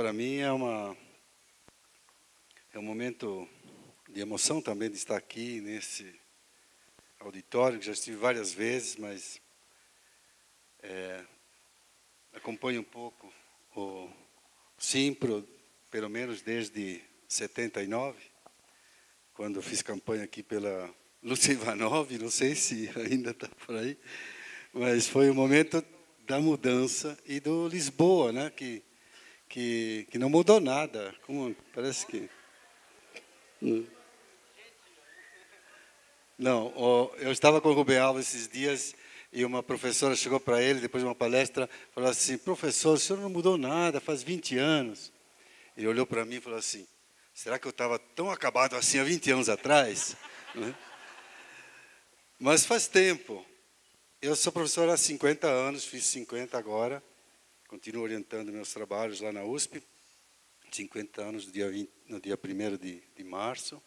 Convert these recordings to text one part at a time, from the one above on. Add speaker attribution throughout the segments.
Speaker 1: para mim é um momento de emoção também de estar aqui nesse auditório, que já estive várias vezes, mas acompanho um pouco o Simpro, pelo menos desde 79, quando fiz campanha aqui pela Lúcia Ivanov, não sei se ainda está por aí, mas foi o momento da mudança e do Lisboa, né, que não mudou nada. Parece que... Não, eu estava com o Rubem Alves esses dias e uma professora chegou para ele, depois de uma palestra, falou assim: professor, o senhor não mudou nada, faz 20 anos. Ele olhou para mim e falou assim: será que eu estava tão acabado assim há 20 anos atrás? Mas faz tempo. Eu sou professor há 50 anos, fiz 50 agora, continuo orientando meus trabalhos lá na USP, 50 anos no dia 1º de março.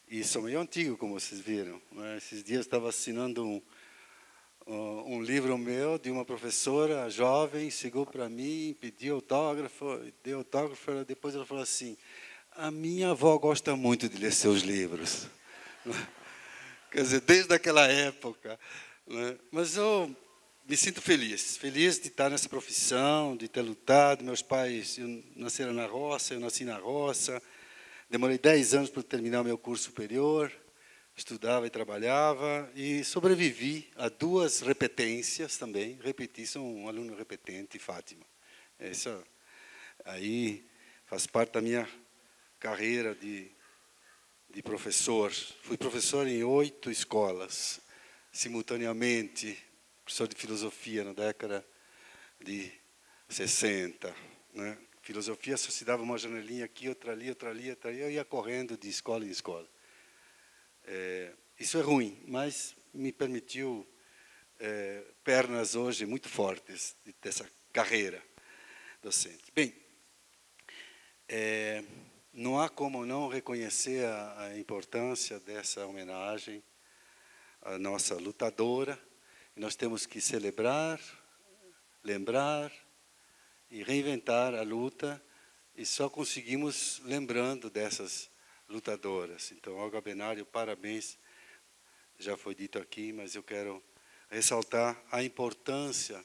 Speaker 1: E sou meio antigo, como vocês viram. Esses dias estava assinando um livro meu de uma professora jovem, chegou para mim, pediu autógrafo, deu autógrafo, depois ela falou assim: a minha avó gosta muito de ler seus livros. Quer dizer, desde aquela época. Mas eu me sinto feliz de estar nessa profissão, de ter lutado. Meus pais nasceram na roça, eu nasci na roça. Demorei 10 anos para terminar o meu curso superior, estudava e trabalhava, e sobrevivi a 2 repetências também. Repeti, sou um aluno repetente, Fátima. Isso aí faz parte da minha carreira de professor. Fui professor em 8 escolas, simultaneamente, professor de filosofia na década de 60, né? Filosofia só se dava uma janelinha aqui, outra ali, outra ali, outra ali. Eu ia correndo de escola em escola. Isso é ruim, mas me permitiu pernas hoje muito fortes dessa carreira docente. Bem, não há como não reconhecer a importância dessa homenagem à nossa lutadora. Nós temos que celebrar, lembrar e reinventar a luta, e só conseguimos lembrando dessas lutadoras. Então, Olga Benário, parabéns, já foi dito aqui, mas eu quero ressaltar a importância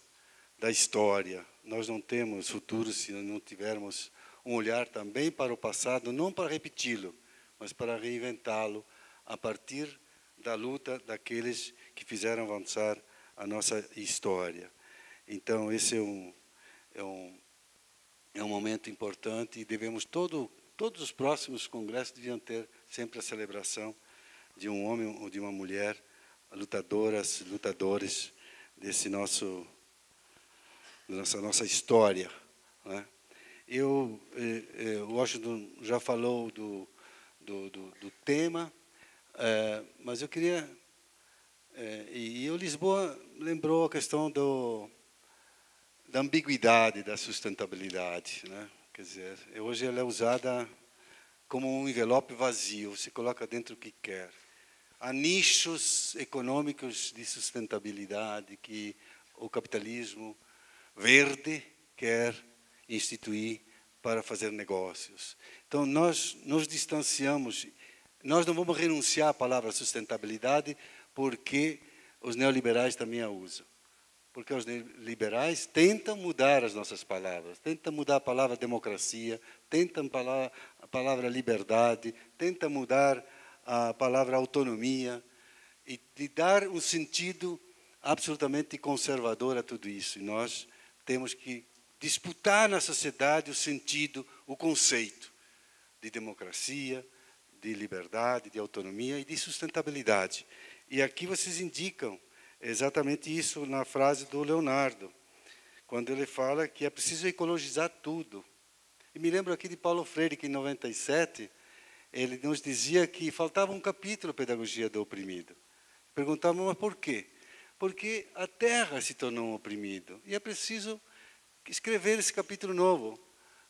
Speaker 1: da história. Nós não temos futuro se não tivermos um olhar também para o passado, não para repeti-lo, mas para reinventá-lo a partir da luta daqueles que fizeram avançar a nossa história. Então, esse é um momento importante, e devemos, todos os próximos congressos deviam ter sempre a celebração de um homem ou de uma mulher, lutadoras, lutadores desse nossa história, né? O Washington já falou do tema, mas eu queria... E o Lisboa lembrou a questão da ambiguidade, da sustentabilidade, né? Quer dizer, hoje ela é usada como um envelope vazio, você coloca dentro o que quer. Há nichos econômicos de sustentabilidade que o capitalismo verde quer instituir para fazer negócios. Então, nós nos distanciamos, nós não vamos renunciar à palavra sustentabilidade porque os neoliberais também a usam. Porque os liberais tentam mudar as nossas palavras, tentam mudar a palavra democracia, tentam a palavra liberdade, tentam mudar a palavra autonomia, e de dar um sentido absolutamente conservador a tudo isso. E nós temos que disputar na sociedade o sentido, o conceito de democracia, de liberdade, de autonomia e de sustentabilidade. E aqui vocês indicam exatamente isso na frase do Leonardo, quando ele fala que é preciso ecologizar tudo. E me lembro aqui de Paulo Freire, que em 97, ele nos dizia que faltava um capítulo Pedagogia do Oprimido. Perguntávamos, mas por quê? Porque a terra se tornou um oprimido, e é preciso escrever esse capítulo novo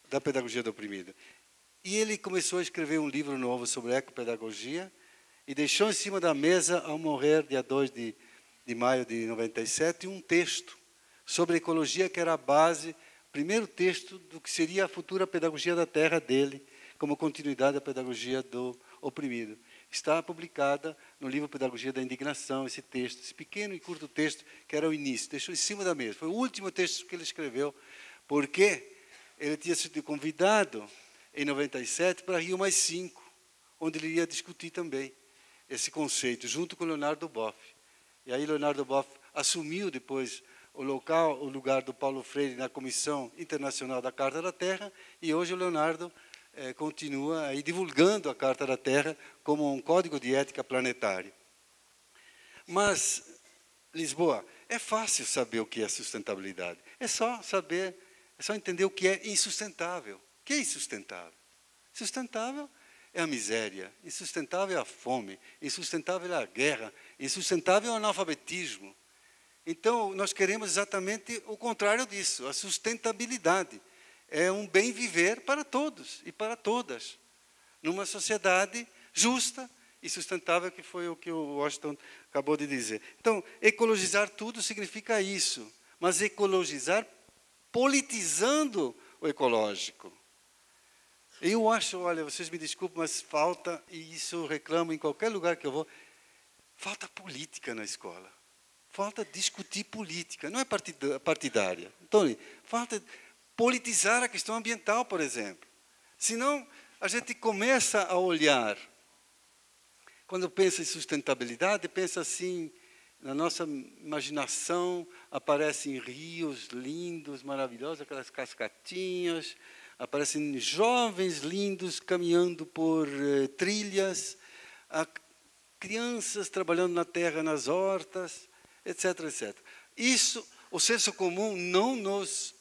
Speaker 1: da Pedagogia do Oprimido. E ele começou a escrever um livro novo sobre ecopedagogia, e deixou em cima da mesa, ao morrer, dia 2 de maio de 97, um texto sobre ecologia que era a base primeiro texto do que seria a futura pedagogia da terra dele, como continuidade da pedagogia do oprimido. Está publicada no livro Pedagogia da Indignação, esse texto, esse pequeno e curto texto, que era o início, deixou em cima da mesa. Foi o último texto que ele escreveu, porque ele tinha sido convidado, em 97, para Rio +5, onde ele ia discutir também esse conceito, junto com Leonardo Boff. E aí Leonardo Boff assumiu depois o lugar do Paulo Freire na Comissão Internacional da Carta da Terra, e hoje o Leonardo continua aí divulgando a Carta da Terra como um código de ética planetário. Mas, Lisboa, é fácil saber o que é sustentabilidade. É só entender o que é insustentável. O que é insustentável? Sustentável é a miséria, insustentável é a fome, insustentável é a guerra, insustentável é o analfabetismo. Então, nós queremos exatamente o contrário disso, a sustentabilidade. É um bem viver para todos e para todas, numa sociedade justa e sustentável, que foi o que o Washington acabou de dizer. Então, ecologizar tudo significa isso, mas ecologizar politizando o ecológico. Eu acho, olha, vocês me desculpem, mas falta, e isso eu reclamo em qualquer lugar que eu vou, falta política na escola. Falta discutir política, não é partidária. Então, falta politizar a questão ambiental, por exemplo. Senão, a gente começa a olhar, quando pensa em sustentabilidade, pensa assim, na nossa imaginação, aparecem rios lindos, maravilhosos, aquelas cascatinhas, aparecem jovens lindos caminhando por trilhas, crianças trabalhando na terra, nas hortas, etc, etc. Isso, o senso comum não nos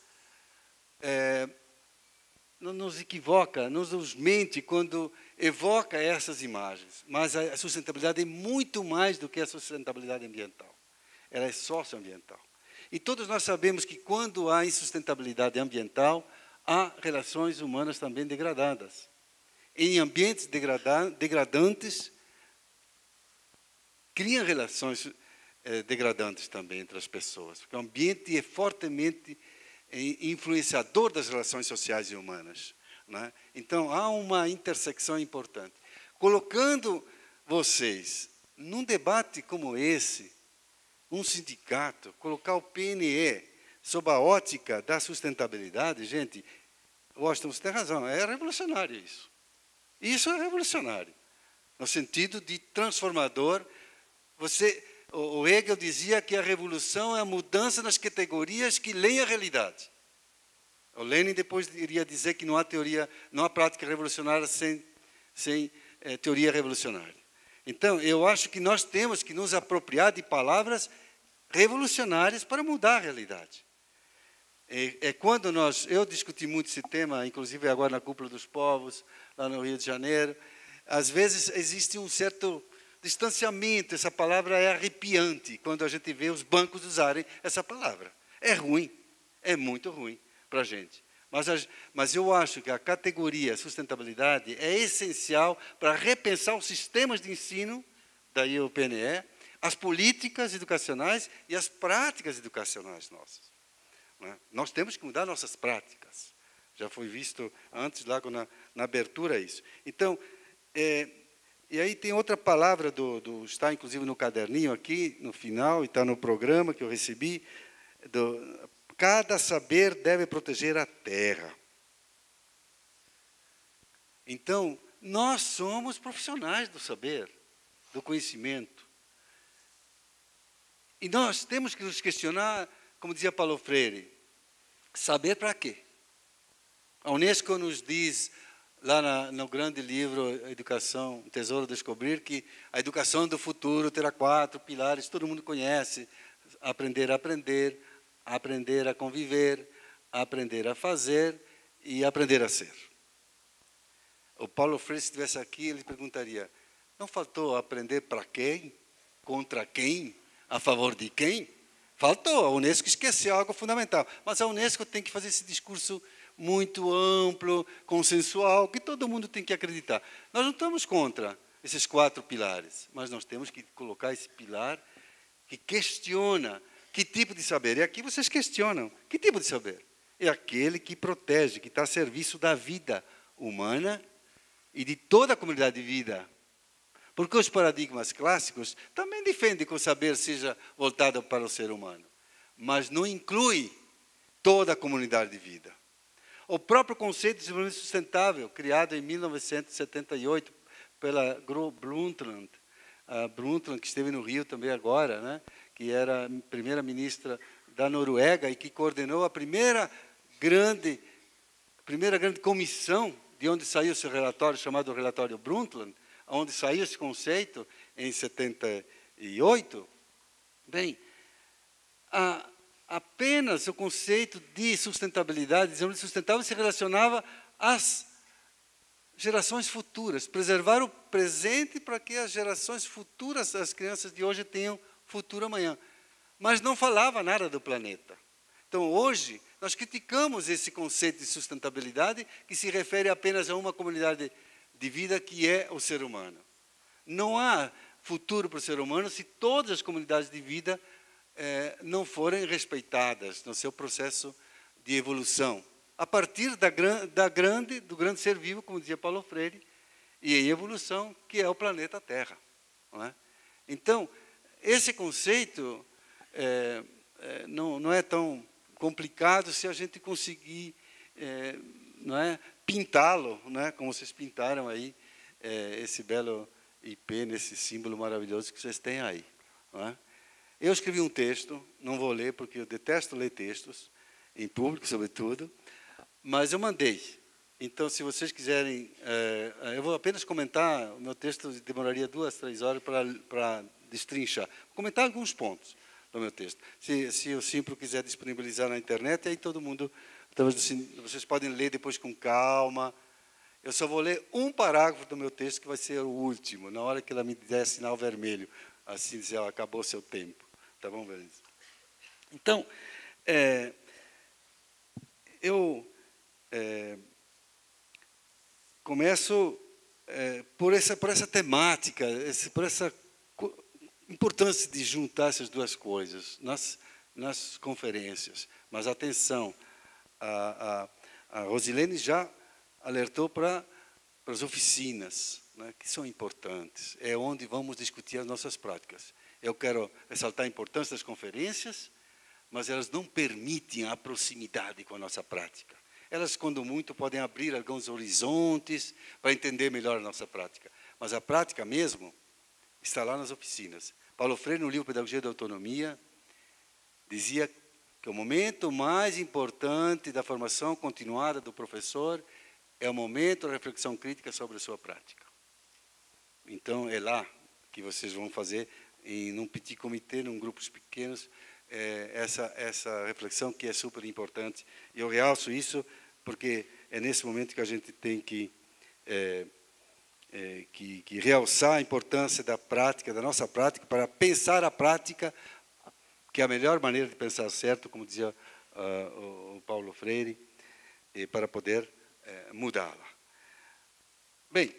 Speaker 1: equivoca, não nos mente quando evoca essas imagens. Mas a sustentabilidade é muito mais do que a sustentabilidade ambiental. Ela é socioambiental. E todos nós sabemos que quando há insustentabilidade ambiental, há relações humanas também degradadas. Em ambientes degradantes, criam relações degradantes também entre as pessoas, porque o ambiente é fortemente influenciador das relações sociais e humanas, né? Então, há uma intersecção importante. Colocando vocês num debate como esse, um sindicato, colocar o PNE sob a ótica da sustentabilidade, gente, Washington, você tem razão, é revolucionário isso. Isso é revolucionário, no sentido de transformador. O Hegel dizia que a revolução é a mudança nas categorias que leem a realidade. O Lenin depois iria dizer que não há teoria, não há prática revolucionária sem teoria revolucionária. Então, eu acho que nós temos que nos apropriar de palavras revolucionárias para mudar a realidade. Quando eu discuti muito esse tema, inclusive agora na Cúpula dos Povos, lá no Rio de Janeiro, às vezes existe um certo distanciamento, essa palavra é arrepiante, quando a gente vê os bancos usarem essa palavra. É ruim, é muito ruim para a gente. Mas eu acho que a categoria sustentabilidade é essencial para repensar os sistemas de ensino, daí o PNE, as políticas educacionais e as práticas educacionais nossas. Nós temos que mudar nossas práticas. Já foi visto antes, lá na abertura, isso. Então, e aí tem outra palavra, está inclusive no caderninho aqui, no final, e está no programa que eu recebi, cada saber deve proteger a terra. Então, nós somos profissionais do saber, do conhecimento. E nós temos que nos questionar, como dizia Paulo Freire, saber para quê? A Unesco nos diz, lá no grande livro Educação, Tesouro a Descobrir, que a educação do futuro terá 4 pilares, todo mundo conhece: aprender a aprender, aprender a conviver, aprender a fazer e aprender a ser. O Paulo Freire, se estivesse aqui, ele perguntaria, não faltou aprender para quem? Contra quem? A favor de quem? Faltou, a Unesco esqueceu algo fundamental. Mas a Unesco tem que fazer esse discurso muito amplo, consensual, que todo mundo tem que acreditar. Nós não estamos contra esses 4 pilares, mas nós temos que colocar esse pilar que questiona que tipo de saber. E aqui vocês questionam, que tipo de saber? é aquele que protege, que está a serviço da vida humana e de toda a comunidade de vida. Porque os paradigmas clássicos também defendem que o saber seja voltado para o ser humano, mas não inclui toda a comunidade de vida. O próprio conceito de desenvolvimento sustentável, criado em 1978 pela Gro Brundtland, Brundtland, que esteve no Rio também agora, né, que era a primeira-ministra da Noruega e que coordenou a primeira grande comissão de onde saiu seu relatório, chamado Relatório Brundtland, onde saiu esse conceito em 78. Bem, apenas o conceito de sustentabilidade, desenvolvimento sustentável, se relacionava às gerações futuras, preservar o presente para que as gerações futuras, as crianças de hoje, tenham futuro amanhã. Mas não falava nada do planeta. Então, hoje, nós criticamos esse conceito de sustentabilidade que se refere apenas a uma comunidade de vida que é o ser humano. Não há futuro para o ser humano se todas as comunidades de vida não forem respeitadas no seu processo de evolução, a partir do grande ser vivo, como dizia Paulo Freire, e em evolução, que é o planeta Terra. Não é? Então, esse conceito não é tão complicado se a gente conseguir não é, pintá-lo, não é, como vocês pintaram aí, esse belo IP, nesse símbolo maravilhoso que vocês têm aí. Não é? Eu escrevi um texto, não vou ler, porque eu detesto ler textos, em público, sobretudo, mas eu mandei. Então, se vocês quiserem, eu vou apenas comentar, o meu texto demoraria 2, 3 horas para destrinchar. Vou comentar alguns pontos do meu texto. Se o Simpro quiser disponibilizar na internet, aí todo mundo, então, assim, vocês podem ler depois com calma. Eu só vou ler um parágrafo do meu texto, que vai ser o último, na hora que ela me der sinal vermelho, assim dizer, acabou seu tempo. Tá bom, Berenice? Então, eu começo por essa temática, por essa importância de juntar essas duas coisas nas conferências. Mas, atenção, a Rosilene já alertou para as oficinas, né, que são importantes. É onde vamos discutir as nossas práticas. Eu quero ressaltar a importância das conferências, mas elas não permitem a proximidade com a nossa prática. Elas, quando muito, podem abrir alguns horizontes para entender melhor a nossa prática. Mas a prática mesmo está lá nas oficinas. Paulo Freire, no livro Pedagogia da Autonomia, dizia que o momento mais importante da formação continuada do professor é o momento da reflexão crítica sobre a sua prática. Então, é lá que vocês vão fazer, num petit comitê, em grupos pequenos, essa reflexão que é super importante. E eu realço isso porque é nesse momento que a gente tem que realçar a importância da prática, da nossa prática, para pensar a prática, que é a melhor maneira de pensar certo, como dizia o Paulo Freire, para poder mudá-la. Bem,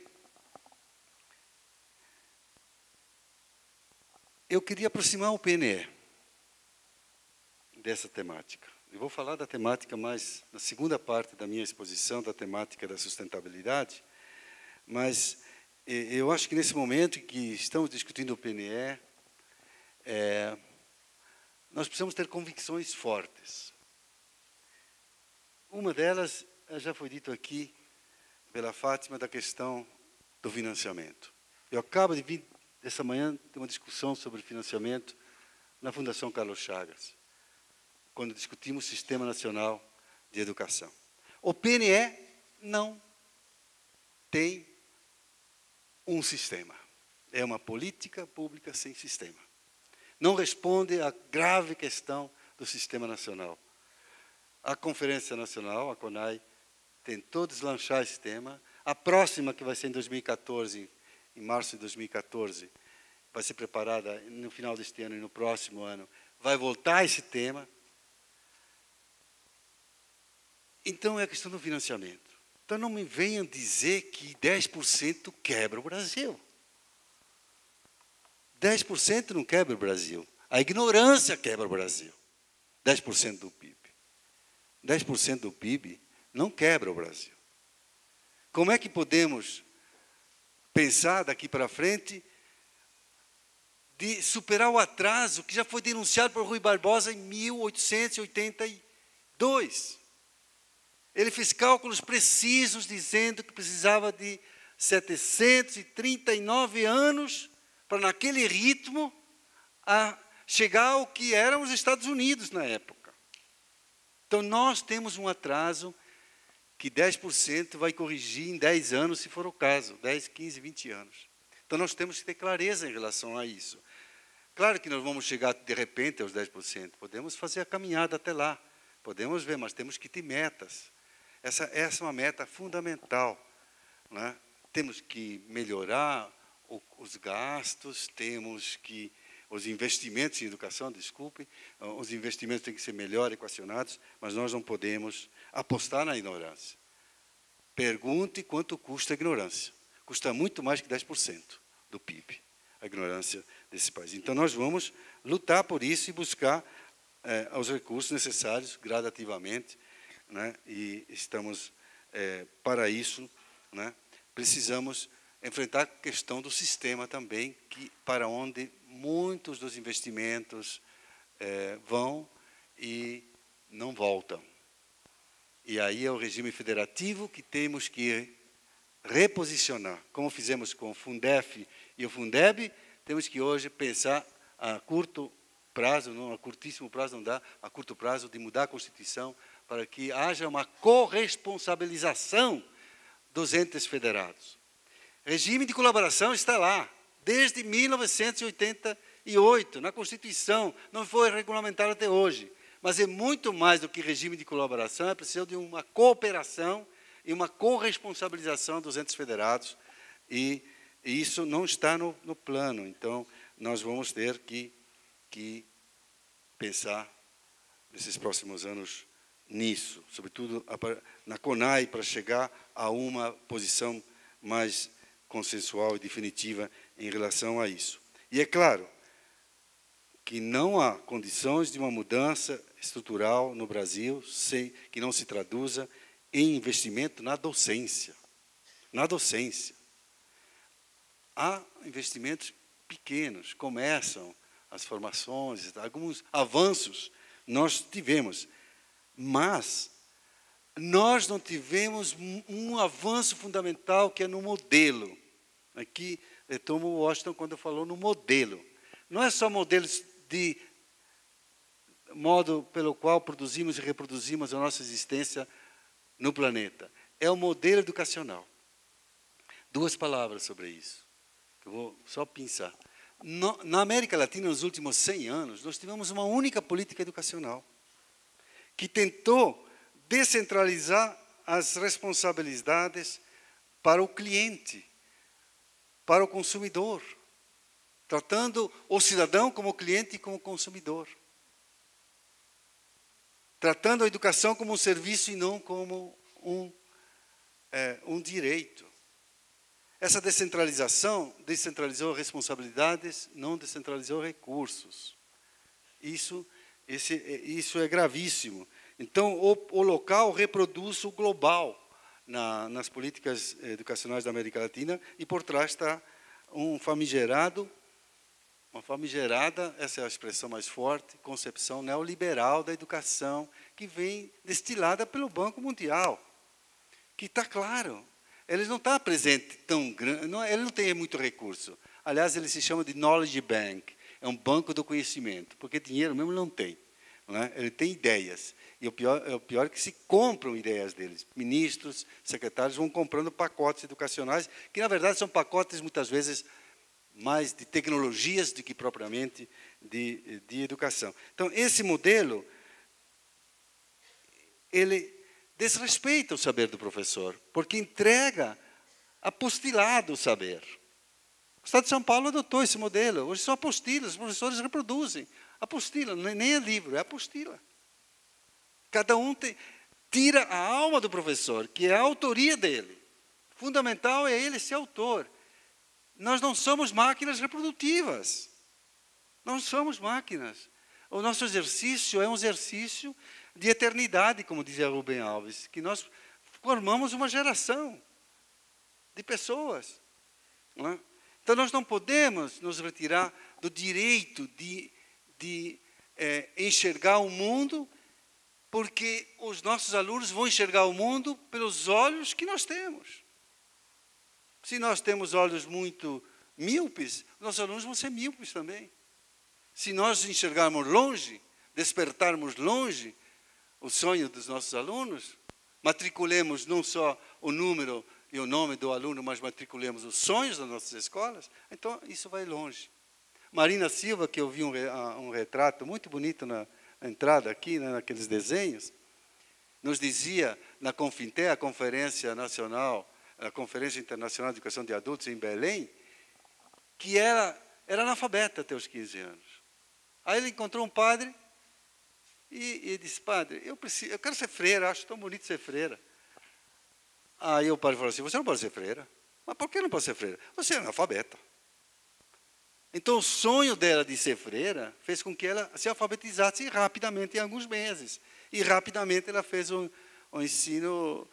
Speaker 1: eu queria aproximar o PNE dessa temática. Eu vou falar da temática mais na segunda parte da minha exposição, da temática da sustentabilidade, mas eu acho que nesse momento em que estamos discutindo o PNE, nós precisamos ter convicções fortes. Uma delas já foi dito aqui pela Fátima, da questão do financiamento. Eu acabo de vir, essa manhã, ter uma discussão sobre financiamento na Fundação Carlos Chagas, quando discutimos o Sistema Nacional de Educação. O PNE não tem um sistema. É uma política pública sem sistema. Não responde à grave questão do Sistema Nacional. A Conferência Nacional, a CONAI, tentou deslanchar esse tema. A próxima, que vai ser em 2014, em março de 2014, vai ser preparada no final deste ano e no próximo ano, vai voltar a esse tema. Então, é a questão do financiamento. Então, não me venham dizer que 10% quebra o Brasil. 10% não quebra o Brasil. A ignorância quebra o Brasil. 10% do PIB. 10% do PIB não quebra o Brasil. Como é que podemos pensar daqui para frente de superar o atraso que já foi denunciado por Rui Barbosa em 1882? Ele fez cálculos precisos dizendo que precisava de 739 anos para, naquele ritmo, chegar ao que eram os Estados Unidos na época. Então, nós temos um atraso que 10% vai corrigir em 10 anos, se for o caso, 10, 15, 20 anos. Então, nós temos que ter clareza em relação a isso. Claro que nós vamos chegar, de repente, aos 10%. Podemos fazer a caminhada até lá. Podemos ver, mas temos que ter metas. Essa é uma meta fundamental, né? Temos que melhorar os gastos, temos que... Os investimentos em educação, desculpem, os investimentos têm que ser melhor equacionados, mas nós não podemos apostar na ignorância. Pergunte quanto custa a ignorância. Custa muito mais que 10% do PIB, a ignorância desse país. Então, nós vamos lutar por isso e buscar os recursos necessários gradativamente, né? E estamos, para isso, né? Precisamos enfrentar a questão do sistema também, para onde muitos dos investimentos vão e não voltam. E aí é o regime federativo que temos que reposicionar. Como fizemos com o Fundef e o Fundeb, temos que hoje pensar a curto prazo, não a curtíssimo prazo não dá, a curto prazo de mudar a Constituição para que haja uma corresponsabilização dos entes federados. Regime de colaboração está lá, desde 1988, na Constituição, não foi regulamentado até hoje. Mas é muito mais do que regime de colaboração, é preciso de uma cooperação e uma corresponsabilização dos entes federados, e isso não está no plano. Então, nós vamos ter que pensar, nesses próximos anos, nisso, sobretudo na CONAI, para chegar a uma posição mais consensual e definitiva em relação a isso. E é claro que não há condições de uma mudança estrutural no Brasil que não se traduza em investimento na docência. Na docência. Há investimentos pequenos, começam as formações, alguns avanços nós tivemos, mas nós não tivemos um avanço fundamental que é no modelo. Aqui, retomo o Washington quando falou no modelo. Não é só modelos de modo pelo qual produzimos e reproduzimos a nossa existência no planeta. É o modelo educacional. 2 palavras sobre isso, que eu vou só pensar. Na América Latina, nos últimos 100 anos, nós tivemos uma única política educacional que tentou descentralizar as responsabilidades para o cliente, para o consumidor, tratando o cidadão como cliente e como consumidor, tratando a educação como um serviço e não como um direito. Essa descentralização descentralizou responsabilidades, não descentralizou recursos. Isso é gravíssimo. Então, o local reproduz o global nas políticas educacionais da América Latina, e por trás está uma famigerada, essa é a expressão mais forte, concepção neoliberal da educação, que vem destilada pelo Banco Mundial, que está claro. Ele não está presente tão grande, ele não tem muito recurso. Aliás, ele se chama de Knowledge Bank, é um banco do conhecimento, porque dinheiro mesmo não tem. Não é? Ele tem ideias. E o pior é que se compram ideias deles. Ministros, secretários vão comprando pacotes educacionais, que, na verdade, são pacotes, muitas vezes, mais de tecnologias do que propriamente de educação. Então, esse modelo, ele desrespeita o saber do professor, porque entrega apostilado o saber. O Estado de São Paulo adotou esse modelo. Hoje são apostilas, os professores reproduzem. Apostila, nem é livro, é apostila. Cada um tira a alma do professor, que é a autoria dele. Fundamental é ele ser autor. Nós não somos máquinas reprodutivas. Não somos máquinas. O nosso exercício é um exercício de eternidade, como dizia Rubem Alves, que nós formamos uma geração de pessoas. Não é? Então, nós não podemos nos retirar do direito de enxergar o mundo, porque os nossos alunos vão enxergar o mundo pelos olhos que nós temos. Se nós temos olhos muito míopes, nossos alunos vão ser míopes também. Se nós enxergarmos longe, despertarmos longe o sonho dos nossos alunos, matriculemos não só o número e o nome do aluno, mas matriculemos os sonhos das nossas escolas, então isso vai longe. Marina Silva, que eu vi um retrato muito bonito na entrada aqui, né, naqueles desenhos, nos dizia na Confinté, a Conferência Nacional, a Conferência Internacional de Educação de Adultos em Belém, que era analfabeta até os 15 anos. Aí ele encontrou um padre e disse: padre, eu quero ser freira, acho tão bonito ser freira. Aí o padre falou assim: você não pode ser freira. Mas por que não pode ser freira? Você é analfabeta. Então o sonho dela de ser freira fez com que ela se alfabetizasse rapidamente em alguns meses. E rapidamente ela fez o ensino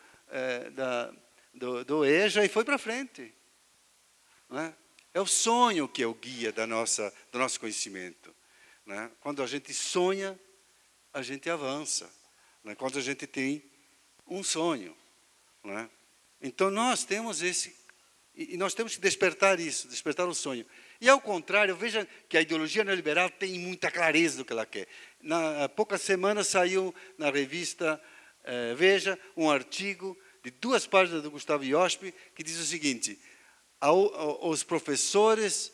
Speaker 1: do EJA e foi para frente. Não é? É o sonho que é o guia do nosso conhecimento. Não é? Quando a gente sonha, a gente avança. Não é? Quando a gente tem um sonho. Não é? Então nós temos e nós temos que despertar isso, despertar o sonho. E ao contrário, veja que a ideologia neoliberal tem muita clareza do que ela quer. Há poucas semanas saiu na revista Veja um artigo de 2 páginas do Gustavo Iospe que diz o seguinte: os professores,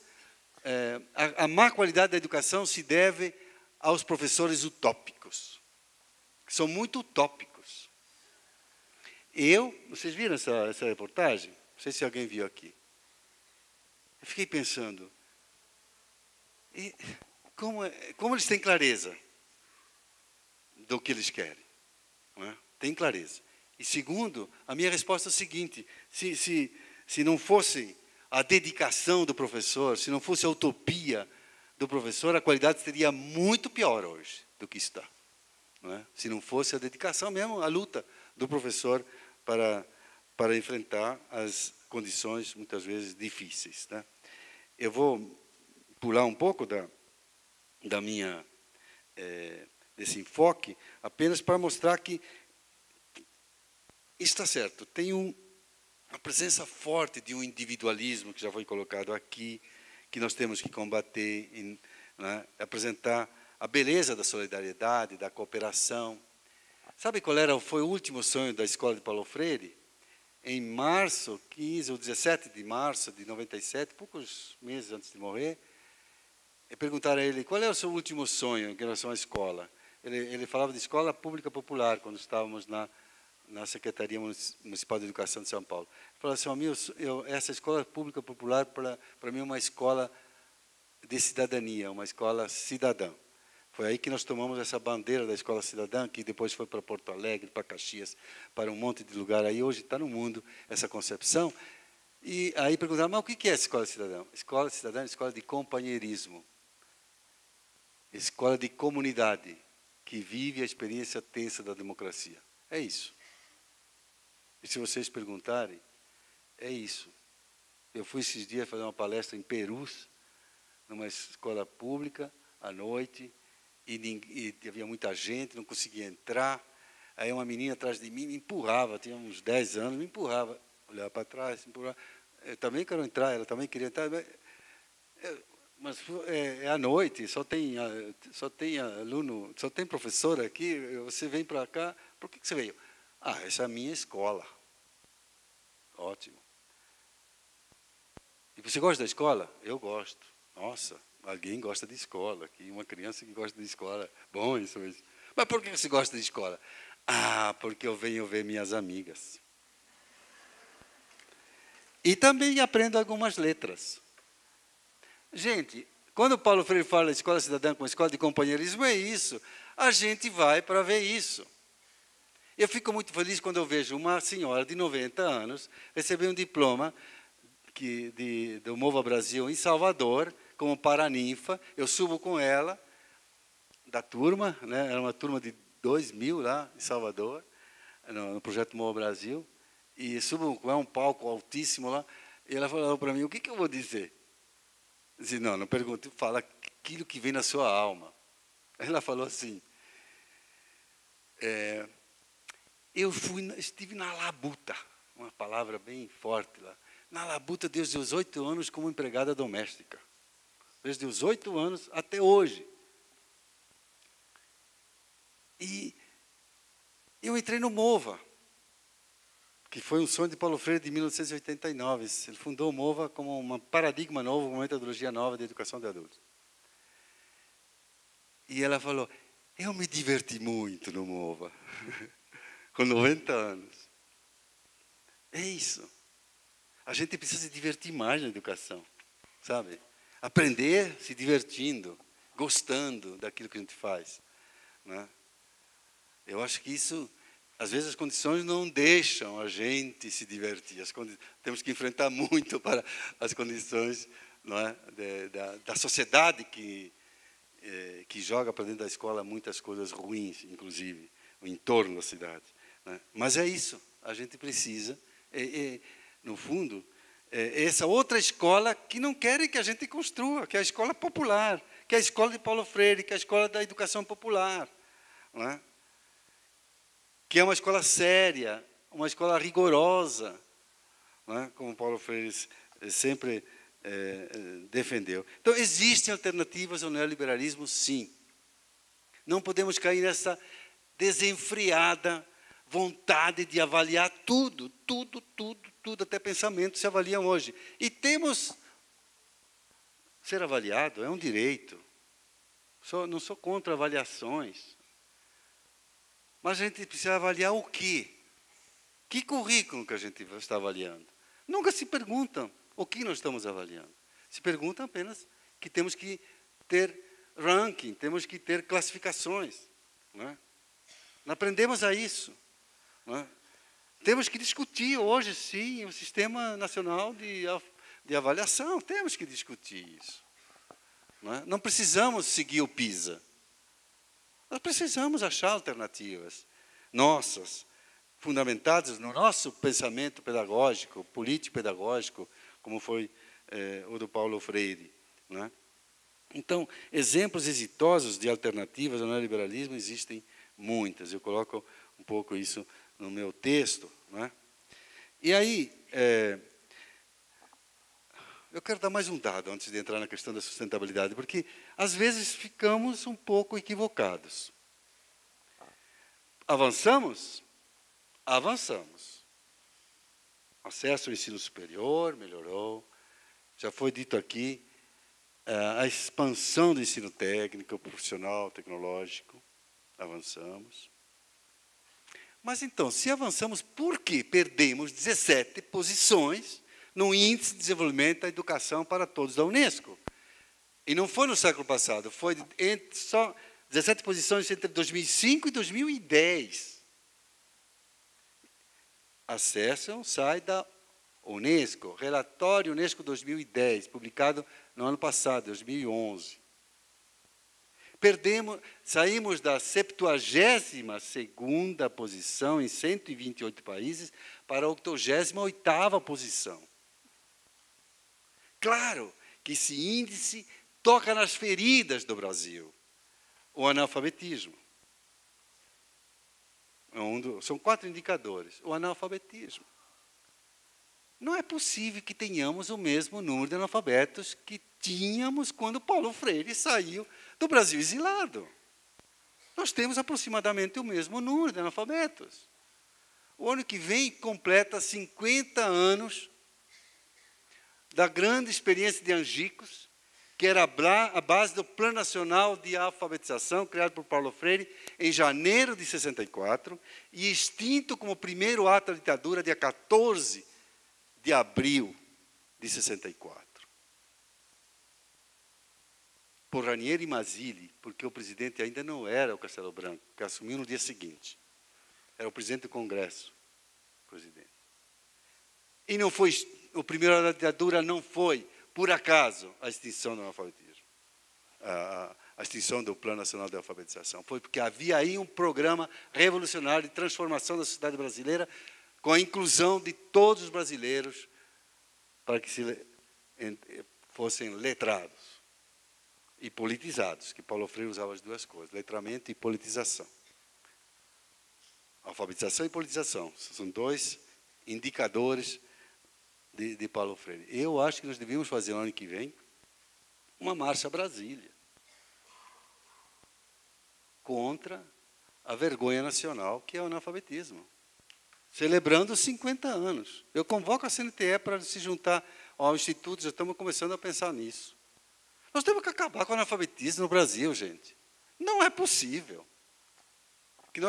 Speaker 1: a má qualidade da educação se deve aos professores utópicos, que são muito utópicos. Vocês viram essa reportagem? Não sei se alguém viu aqui. Eu fiquei pensando, como eles têm clareza do que eles querem? Não é? Tem clareza. E segundo, a minha resposta é a seguinte: se não fosse a dedicação do professor, se não fosse a utopia do professor, a qualidade seria muito pior hoje do que está. Não é? Se não fosse a dedicação mesmo, a luta do professor para enfrentar as condições, muitas vezes, difíceis. Né? Eu vou pular um pouco desse enfoque, apenas para mostrar que está certo, tem uma presença forte de um individualismo, que já foi colocado aqui, que nós temos que combater, né? Apresentar a beleza da solidariedade, da cooperação. Sabe qual foi o último sonho da escola de Paulo Freire? Em março, 15 ou 17 de março de 97, poucos meses antes de morrer, perguntaram a ele qual é o seu último sonho em relação à escola. Ele falava de escola pública popular, quando estávamos na Secretaria Municipal de Educação de São Paulo. Ele falou assim: amigo, essa escola pública popular, para mim, é uma escola de cidadania, uma escola cidadã. Foi aí que nós tomamos essa bandeira da escola cidadã, que depois foi para Porto Alegre, para Caxias, para um monte de lugar. Aí hoje está no mundo essa concepção. E aí perguntaram: mas o que é escola cidadã? Escola cidadã é escola de companheirismo, escola de comunidade, que vive a experiência tensa da democracia. É isso. E se vocês perguntarem, é isso. Eu fui esses dias fazer uma palestra em Perus, numa escola pública, à noite, e havia muita gente, não conseguia entrar. Aí uma menina atrás de mim me empurrava, tinha uns 10 anos, me empurrava, olhava para trás, me empurrava. Eu também quero entrar, ela também queria entrar, mas é à noite, só tem aluno, só tem professor aqui, você vem para cá, por que você veio? Essa é a minha escola. Ótimo. E você gosta da escola? Eu gosto. Nossa, alguém gosta de escola aqui, uma criança que gosta de escola. Bom isso mesmo. Mas por que você gosta de escola? Porque eu venho ver minhas amigas. E também aprendo algumas letras. Gente, quando o Paulo Freire fala de escola cidadã como escola de companheirismo, é isso. A gente vai para ver isso. Eu fico muito feliz quando eu vejo uma senhora de 90 anos receber um diploma do Mova Brasil em Salvador, como paraninfa. Eu subo com ela, da turma, né? Era uma turma de 2.000 lá em Salvador, no projeto Mova Brasil, e subo com um palco altíssimo lá, e ela falou para mim, o que eu vou dizer? Eu disse, não pergunte, fala aquilo que vem na sua alma. Ela falou assim, estive na labuta, uma palavra bem forte lá, na labuta desde os 8 anos como empregada doméstica, desde os 8 anos até hoje. E eu entrei no MOVA, que foi um sonho de Paulo Freire de 1989. Ele fundou o MOVA como um paradigma novo, uma metodologia nova de educação de adultos. E ela falou, eu me diverti muito no MOVA, com 90 anos. É isso. A gente precisa se divertir mais na educação, sabe? Aprender se divertindo, gostando daquilo que a gente faz, né? Eu acho que isso, às vezes as condições não deixam a gente se divertir. Temos que enfrentar muito para as condições, não é, da sociedade que joga para dentro da escola muitas coisas ruins, inclusive, o entorno da cidade, né? Mas é isso, a gente precisa, no fundo, essa outra escola que não querem que a gente construa, que é a escola popular, que é a escola de Paulo Freire, que é a escola da educação popular, não é? Que é uma escola séria, uma escola rigorosa, não é? Como Paulo Freire sempre defendeu. Então, existem alternativas ao neoliberalismo, sim. Não podemos cair nessa desenfreada vontade de avaliar tudo, até pensamento se avaliam hoje. E temos ser avaliado, é um direito. Não sou contra avaliações. Mas a gente precisa avaliar o quê? Que currículo que a gente está avaliando? Nunca se perguntam o que nós estamos avaliando. Se perguntam apenas que temos que ter ranking, temos que ter classificações. Não é? Não aprendemos a isso. Não é? Temos que discutir hoje, sim, o Sistema Nacional de Avaliação. Temos que discutir isso. Não é? Não precisamos seguir o PISA. Nós precisamos achar alternativas nossas, fundamentadas no nosso pensamento pedagógico, político-pedagógico, como foi o do Paulo Freire, né? Então, exemplos exitosos de alternativas ao neoliberalismo existem muitas. Eu coloco um pouco isso no meu texto, né? E aí, eu quero dar mais um dado antes de entrar na questão da sustentabilidade, porque às vezes ficamos um pouco equivocados. Avançamos? Avançamos. Acesso ao ensino superior melhorou. Já foi dito aqui, a expansão do ensino técnico, profissional, tecnológico. Avançamos. Mas então, se avançamos, por que perdemos 17 posições no Índice de Desenvolvimento da Educação para Todos da Unesco? E não foi no século passado, foi só 17 posições entre 2005 e 2010. Acessam, sai da Unesco, relatório Unesco 2010, publicado no ano passado, 2011. Saímos da 72ª posição em 128 países para a 88ª posição. Claro que esse índice toca nas feridas do Brasil. O analfabetismo. São 4 indicadores. O analfabetismo. Não é possível que tenhamos o mesmo número de analfabetos que tínhamos quando Paulo Freire saiu do Brasil exilado. Nós temos aproximadamente o mesmo número de analfabetos. O ano que vem completa 50 anos da grande experiência de Angicos, que era a base do Plano Nacional de Alfabetização, criado por Paulo Freire em janeiro de 64, e extinto como primeiro ato da ditadura, dia 14 de abril de 64. Por Ranieri Mazzilli, porque o presidente ainda não era o Castelo Branco, que assumiu no dia seguinte. Era o presidente do Congresso, presidente. E não foi, o primeiro ato da ditadura não foi, por acaso, a extinção do analfabetismo, a extinção do Plano Nacional de Alfabetização. Foi porque havia aí um programa revolucionário de transformação da sociedade brasileira com a inclusão de todos os brasileiros para que fossem letrados e politizados, que Paulo Freire usava as duas coisas, letramento e politização. Alfabetização e politização são dois indicadores de Paulo Freire. Eu acho que nós devíamos fazer, no ano que vem, uma marcha a Brasília contra a vergonha nacional, que é o analfabetismo, celebrando os 50 anos. Eu convoco a CNTE para se juntar ao Instituto, já estamos começando a pensar nisso. Nós temos que acabar com o analfabetismo no Brasil, gente. Não é possível. Que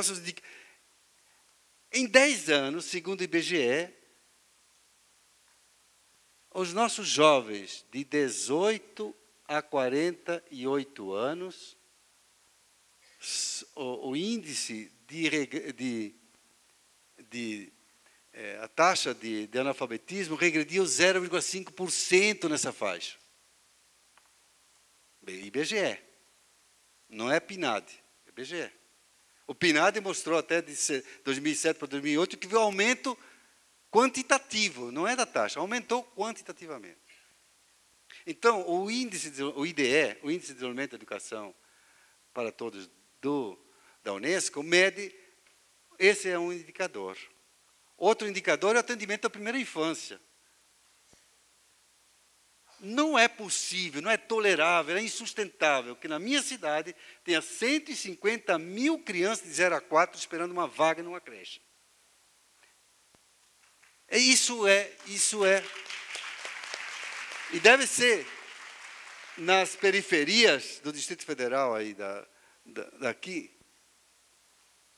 Speaker 1: em 10 anos, segundo o IBGE, os nossos jovens de 18 a 48 anos, o índice a taxa de analfabetismo regrediu 0,5% nessa faixa. IBGE. Não é PNAD, é IBGE. O PNAD mostrou até de 2007 para 2008 que viu aumento quantitativo, não é da taxa, aumentou quantitativamente. Então, o IDE, o Índice de Desenvolvimento da Educação para Todos da Unesco, mede, esse é um indicador. Outro indicador é o atendimento à primeira infância. Não é possível, não é tolerável, é insustentável que na minha cidade tenha 150 mil crianças de 0 a 4 esperando uma vaga numa creche. Isso é. E deve ser nas periferias do Distrito Federal, aí daqui,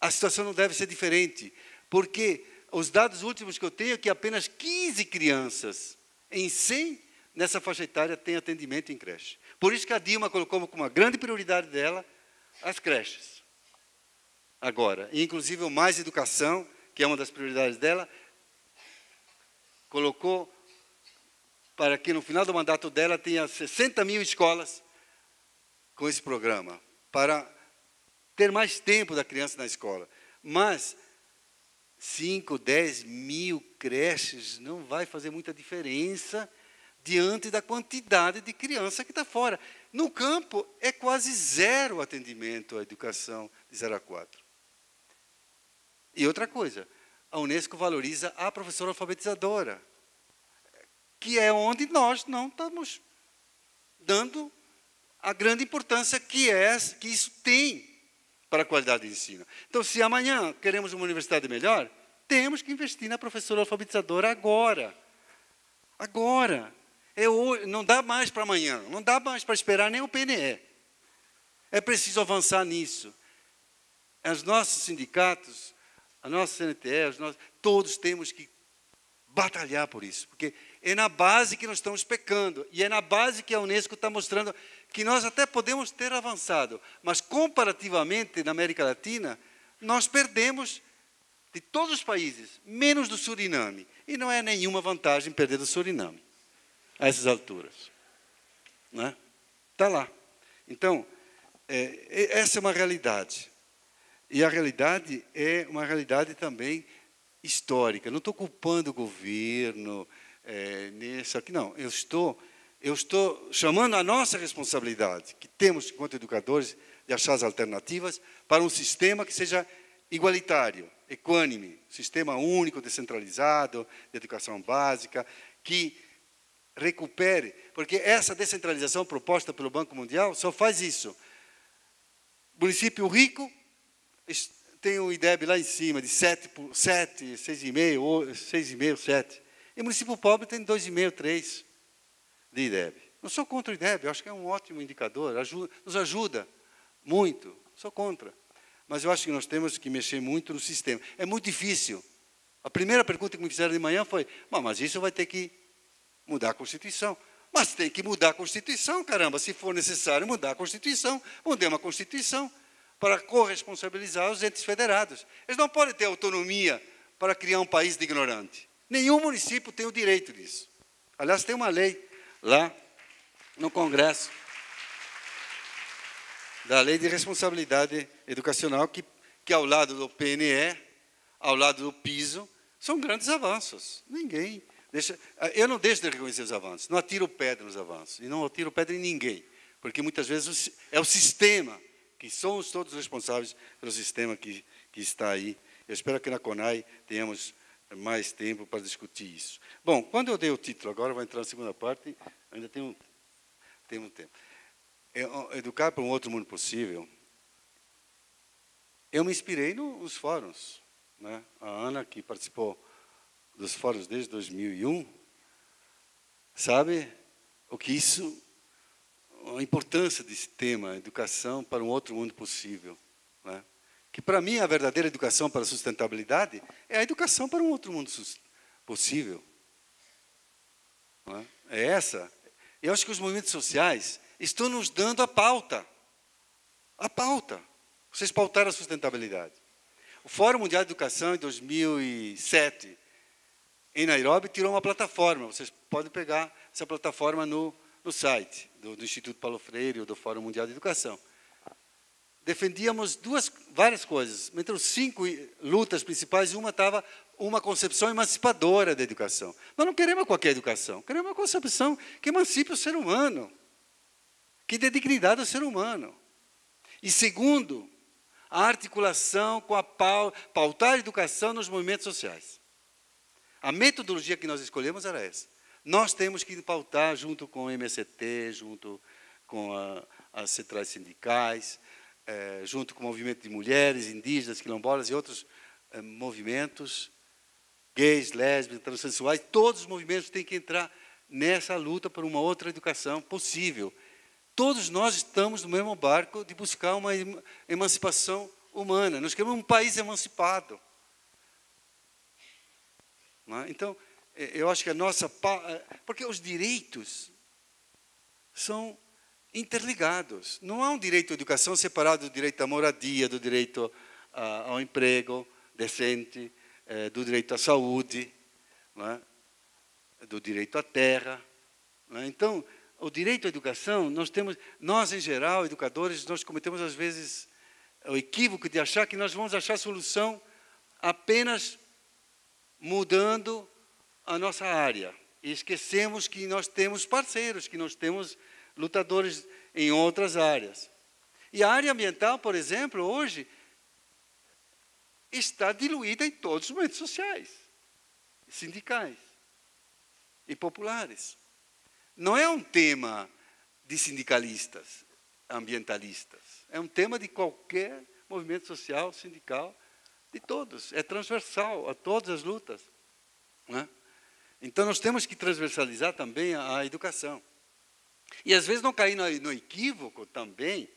Speaker 1: a situação não deve ser diferente, porque os dados últimos que eu tenho é que apenas 15 crianças em 100 nessa faixa etária têm atendimento em creche. Por isso que a Dilma colocou como uma grande prioridade dela as creches. Agora, e inclusive o Mais Educação, que é uma das prioridades dela, colocou para que no final do mandato dela tenha 60 mil escolas com esse programa, para ter mais tempo da criança na escola. Mas 5, 10 mil creches não vai fazer muita diferença diante da quantidade de criança que está fora. No campo, é quase zero atendimento à educação de 0 a 4. E outra coisa, a Unesco valoriza a professora alfabetizadora, que é onde nós não estamos dando a grande importância que isso tem para a qualidade de ensino. Então, se amanhã queremos uma universidade melhor, temos que investir na professora alfabetizadora agora. Agora. Não dá mais para amanhã, não dá mais para esperar nem o PNE. É preciso avançar nisso. Os nossos sindicatos, a nossa CNTE, todos temos que batalhar por isso, porque é na base que nós estamos pecando, e é na base que a Unesco está mostrando que nós até podemos ter avançado, mas comparativamente na América Latina, nós perdemos de todos os países, menos do Suriname, e não é nenhuma vantagem perder do Suriname a essas alturas. Né? Está lá. Então, essa é uma realidade. E a realidade é uma realidade também histórica. Não estou culpando o governo nisso aqui, não. Eu estou chamando a nossa responsabilidade, que temos, enquanto educadores, de achar as alternativas para um sistema que seja igualitário, equânime, sistema único, descentralizado, de educação básica, que recupere, porque essa descentralização proposta pelo Banco Mundial só faz isso. Município rico tem o IDEB lá em cima, de 7, 6,5, 7. E o município pobre tem 2,5, 3 de IDEB. Não sou contra o IDEB, eu acho que é um ótimo indicador, nos ajuda muito, sou contra. Mas eu acho que nós temos que mexer muito no sistema. É muito difícil. A primeira pergunta que me fizeram de manhã foi, mas isso vai ter que mudar a Constituição. Mas tem que mudar a Constituição, caramba. Se for necessário mudar a Constituição, mudemos a Constituição para corresponsabilizar os entes federados. Eles não podem ter autonomia para criar um país de ignorante. Nenhum município tem o direito disso. Aliás, tem uma lei lá no Congresso da Lei de Responsabilidade Educacional, que ao lado do PNE, ao lado do piso, são grandes avanços. Ninguém deixa... Eu não deixo de reconhecer os avanços, não atiro pedra nos avanços, e não atiro pedra em ninguém, porque muitas vezes é o sistema, que somos todos responsáveis pelo sistema que está aí. Eu espero que na CONAI tenhamos mais tempo para discutir isso. Bom, quando eu dei o título, agora vou entrar na segunda parte, ainda tenho tempo. Educar para um outro mundo possível. Eu me inspirei nos fóruns, né? A Ana, que participou dos fóruns desde 2001, sabe o que isso, a importância desse tema, educação para um outro mundo possível, né? Que para mim a verdadeira educação para a sustentabilidade é a educação para um outro mundo possível, né? É essa. Eu acho que os movimentos sociais estão nos dando a pauta. A pauta. Vocês pautaram a sustentabilidade. O Fórum Mundial de Educação, em 2007, em Nairobi, tirou uma plataforma. Vocês podem pegar essa plataforma no site do Instituto Paulo Freire ou do Fórum Mundial de Educação. Defendíamos várias coisas. Entre as 5 lutas principais, uma estava uma concepção emancipadora da educação. Nós não queremos qualquer educação, queremos uma concepção que emancipe o ser humano, que dê dignidade ao ser humano. E segundo, a articulação com a pautar a educação nos movimentos sociais. A metodologia que nós escolhemos era essa. Nós temos que pautar junto com o MST, junto com as centrais sindicais, junto com o movimento de mulheres, indígenas, quilombolas e outros movimentos, gays, lésbicas, transexuais, todos os movimentos têm que entrar nessa luta por uma outra educação possível. Todos nós estamos no mesmo barco de buscar uma emancipação humana. Nós queremos um país emancipado. Não é? Então, eu acho que a nossa... Porque os direitos são interligados. Não há um direito à educação separado do direito à moradia, do direito ao emprego decente, do direito à saúde, não é? Do direito à terra. Não é? Então, o direito à educação, nós em geral, educadores, nós cometemos às vezes o equívoco de achar que nós vamos achar solução apenas mudando a nossa área. E esquecemos que nós temos parceiros, que nós temos lutadores em outras áreas. E a área ambiental, por exemplo, hoje, está diluída em todos os movimentos sociais, sindicais e populares. Não é um tema de sindicalistas, ambientalistas. É um tema de qualquer movimento social, sindical, de todos. É transversal a todas as lutas, né? Então, nós temos que transversalizar também a educação. E, às vezes, não cair no equívoco também,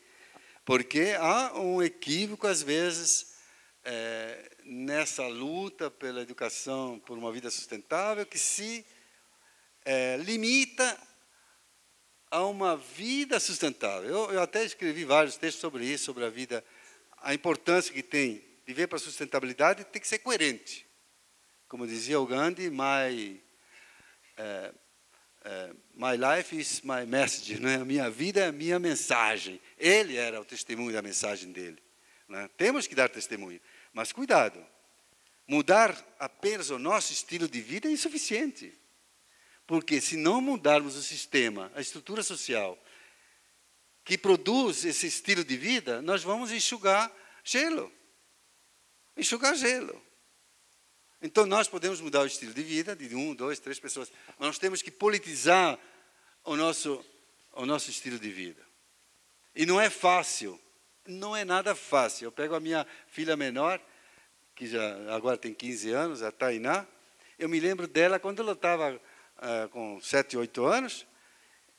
Speaker 1: porque há um equívoco, às vezes, nessa luta pela educação, por uma vida sustentável, que se limita a uma vida sustentável. Eu até escrevi vários textos sobre isso, sobre a vida, a importância que tem de ver para a sustentabilidade, tem que ser coerente. Como dizia o Gandhi, my life is my message, né? A minha vida é a minha mensagem. Ele era o testemunho da mensagem dele, né? Temos que dar testemunho, mas cuidado. Mudar apenas o nosso estilo de vida é insuficiente. Porque se não mudarmos o sistema, a estrutura social, que produz esse estilo de vida, nós vamos enxugar gelo. Enxugar gelo. Então, nós podemos mudar o estilo de vida de 1, 2, 3 pessoas, mas nós temos que politizar o nosso estilo de vida. E não é fácil, não é nada fácil. Eu pego a minha filha menor, que agora tem 15 anos, a Tainá, eu me lembro dela quando ela estava com 7, 8 anos,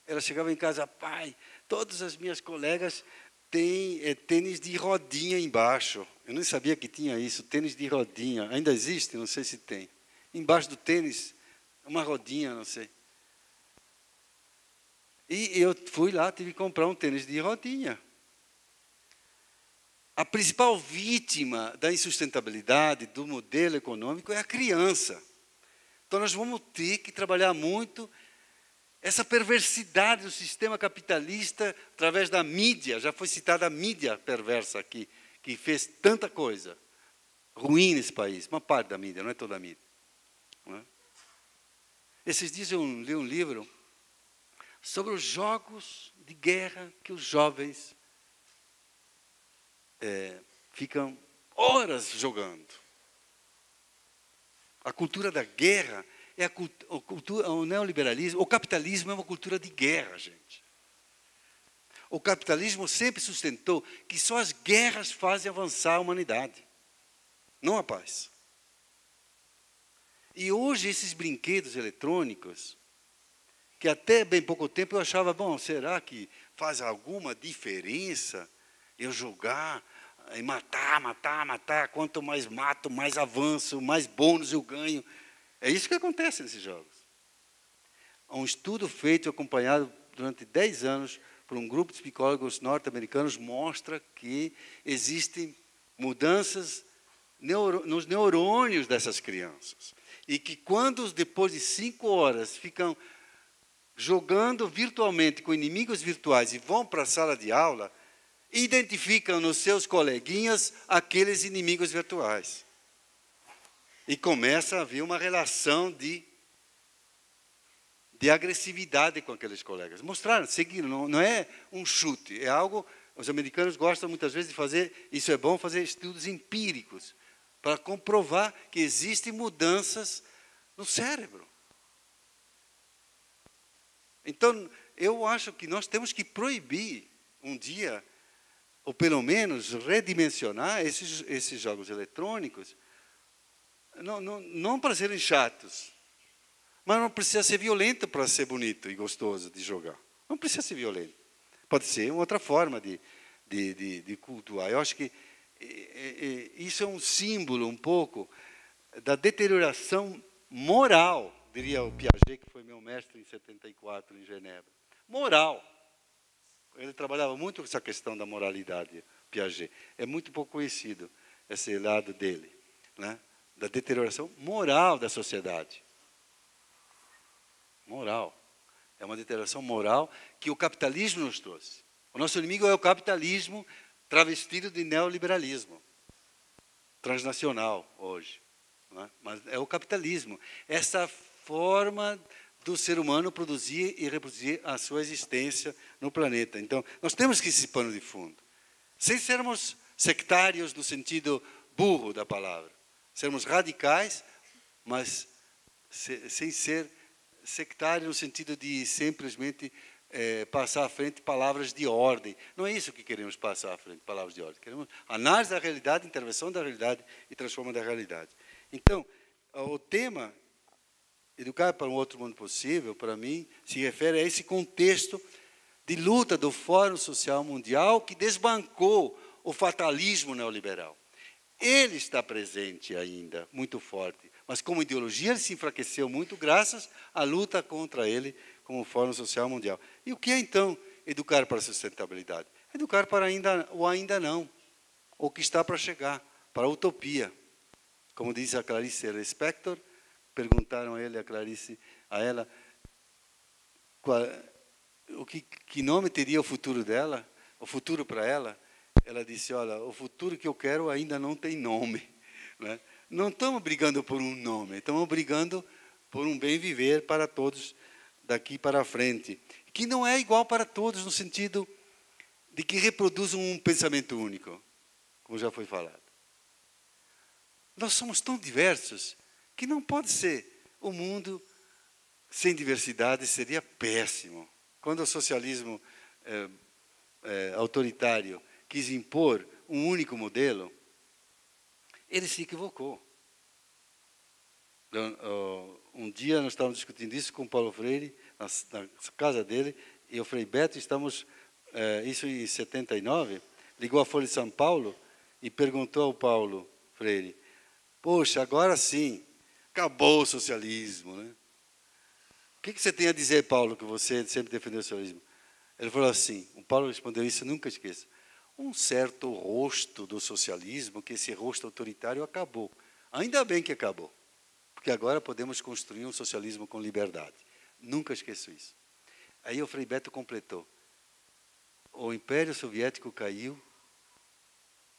Speaker 1: ela chegava em casa, pai, todas as minhas colegas têm tênis de rodinha embaixo. Eu nem sabia que tinha isso, tênis de rodinha. Ainda existe? Não sei se tem. Embaixo do tênis, uma rodinha, não sei. E eu fui lá, tive que comprar um tênis de rodinha. A principal vítima da insustentabilidade, do modelo econômico, é a criança. Então, nós vamos ter que trabalhar muito essa perversidade do sistema capitalista através da mídia, já foi citada a mídia perversa aqui, que fez tanta coisa ruim nesse país, uma parte da mídia, não é toda a mídia. Não é? Esses dias eu li um livro sobre os jogos de guerra que os jovens ficam horas jogando. A cultura da guerra é o neoliberalismo, o capitalismo é uma cultura de guerra, gente. O capitalismo sempre sustentou que só as guerras fazem avançar a humanidade, não a paz. E hoje esses brinquedos eletrônicos, que até bem pouco tempo eu achava, bom, será que faz alguma diferença eu jogar e matar, quanto mais mato, mais avanço, mais bônus eu ganho. É isso que acontece nesses jogos. Um estudo feito e acompanhado durante 10 anos por um grupo de psicólogos norte-americanos mostra que existem mudanças nos neurônios dessas crianças. E que quando, depois de 5 horas, ficam jogando virtualmente com inimigos virtuais e vão para a sala de aula, identificam nos seus coleguinhas aqueles inimigos virtuais. E começa a haver uma relação de agressividade com aqueles colegas. Mostraram, seguiram, não é um chute, é algo... Os americanos gostam muitas vezes de fazer, isso é bom, fazer estudos empíricos, para comprovar que existem mudanças no cérebro. Então, eu acho que nós temos que proibir um dia, ou pelo menos redimensionar esses jogos eletrônicos, não para serem chatos, mas não precisa ser violento para ser bonito e gostoso de jogar. Não precisa ser violento. Pode ser uma outra forma de cultuar. Eu acho que isso é um símbolo, um pouco, da deterioração moral, diria o Piaget, que foi meu mestre em 74, em Genebra. Moral. Ele trabalhava muito com essa questão da moralidade, Piaget. É muito pouco conhecido esse lado dele, né? Da deterioração moral da sociedade. Moral. É uma deterioração moral que o capitalismo nos trouxe. O nosso inimigo é o capitalismo travestido de neoliberalismo. Transnacional, hoje. Não é? Mas é o capitalismo. Essa forma do ser humano produzir e reproduzir a sua existência no planeta. Então, nós temos que esse pano de fundo. Sem sermos sectários no sentido burro da palavra. Sermos radicais, mas sem ser sectário no sentido de simplesmente passar à frente palavras de ordem. Não é isso que queremos passar à frente, palavras de ordem. Queremos análise da realidade, intervenção da realidade e transformação da realidade. Então, o tema Educar para um Outro Mundo Possível, para mim, se refere a esse contexto de luta do Fórum Social Mundial que desbancou o fatalismo neoliberal. Ele está presente ainda, muito forte, mas como ideologia ele se enfraqueceu muito graças à luta contra ele como Fórum Social Mundial. E o que é, então, educar para a sustentabilidade? Educar para ainda não, o que está para chegar, para a utopia. Como diz a Clarice Lispector, perguntaram a ela, que nome teria o futuro dela, o futuro para ela. Ela disse, olha, o futuro que eu quero ainda não tem nome. Né? Não estamos brigando por um nome, estamos brigando por um bem viver para todos daqui para frente. Que não é igual para todos no sentido de que reproduz um pensamento único, como já foi falado. Nós somos tão diversos que não pode ser. O mundo sem diversidade seria péssimo. Quando o socialismo autoritário quis impor um único modelo, ele se equivocou. Um dia nós estávamos discutindo isso com o Paulo Freire, na casa dele, e eu falei, Beto, estamos, isso em 79, ligou a Folha de São Paulo e perguntou ao Paulo Freire, poxa, agora sim, acabou o socialismo, né? O que você tem a dizer, Paulo, que você sempre defendeu o socialismo? Ele falou assim, o Paulo respondeu isso, eu nunca esqueço, um certo rosto do socialismo, que esse rosto autoritário acabou. Ainda bem que acabou, porque agora podemos construir um socialismo com liberdade. Nunca esqueço isso. Aí o Frei Beto completou. O Império Soviético caiu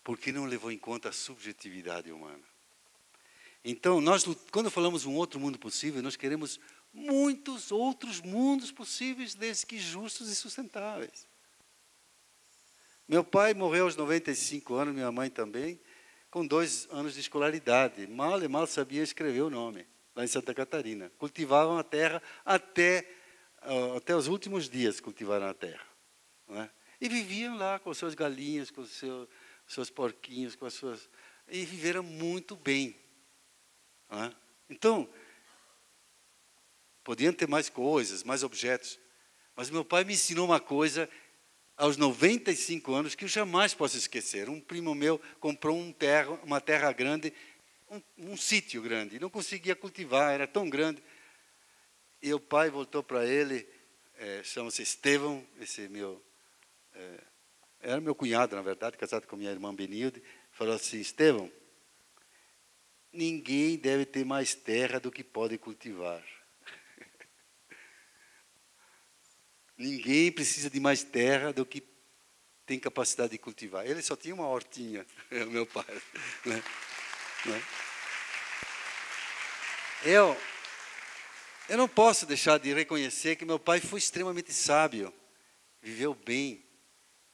Speaker 1: porque não levou em conta a subjetividade humana. Então, nós, quando falamos um outro mundo possível, nós queremos muitos outros mundos possíveis, desde que justos e sustentáveis. Meu pai morreu aos 95 anos, minha mãe também, com 2 anos de escolaridade. Mal e mal sabia escrever o nome, lá em Santa Catarina. Cultivavam a terra até os últimos dias, cultivaram a terra. Não é? E viviam lá com as suas galinhas, com os seus porquinhos, com as suas... E viveram muito bem. Não é? Então, podiam ter mais coisas, mais objetos. Mas meu pai me ensinou uma coisa aos 95 anos que eu jamais posso esquecer. Um primo meu comprou uma terra grande, um sítio grande, não conseguia cultivar, era tão grande. E o pai voltou para ele, chama-se Estevão, era meu cunhado, na verdade, casado com minha irmã Benilde, falou assim: Estevão, ninguém deve ter mais terra do que pode cultivar. Ninguém precisa de mais terra do que tem capacidade de cultivar. Ele só tinha uma hortinha, meu pai. Né? Eu não posso deixar de reconhecer que meu pai foi extremamente sábio, viveu bem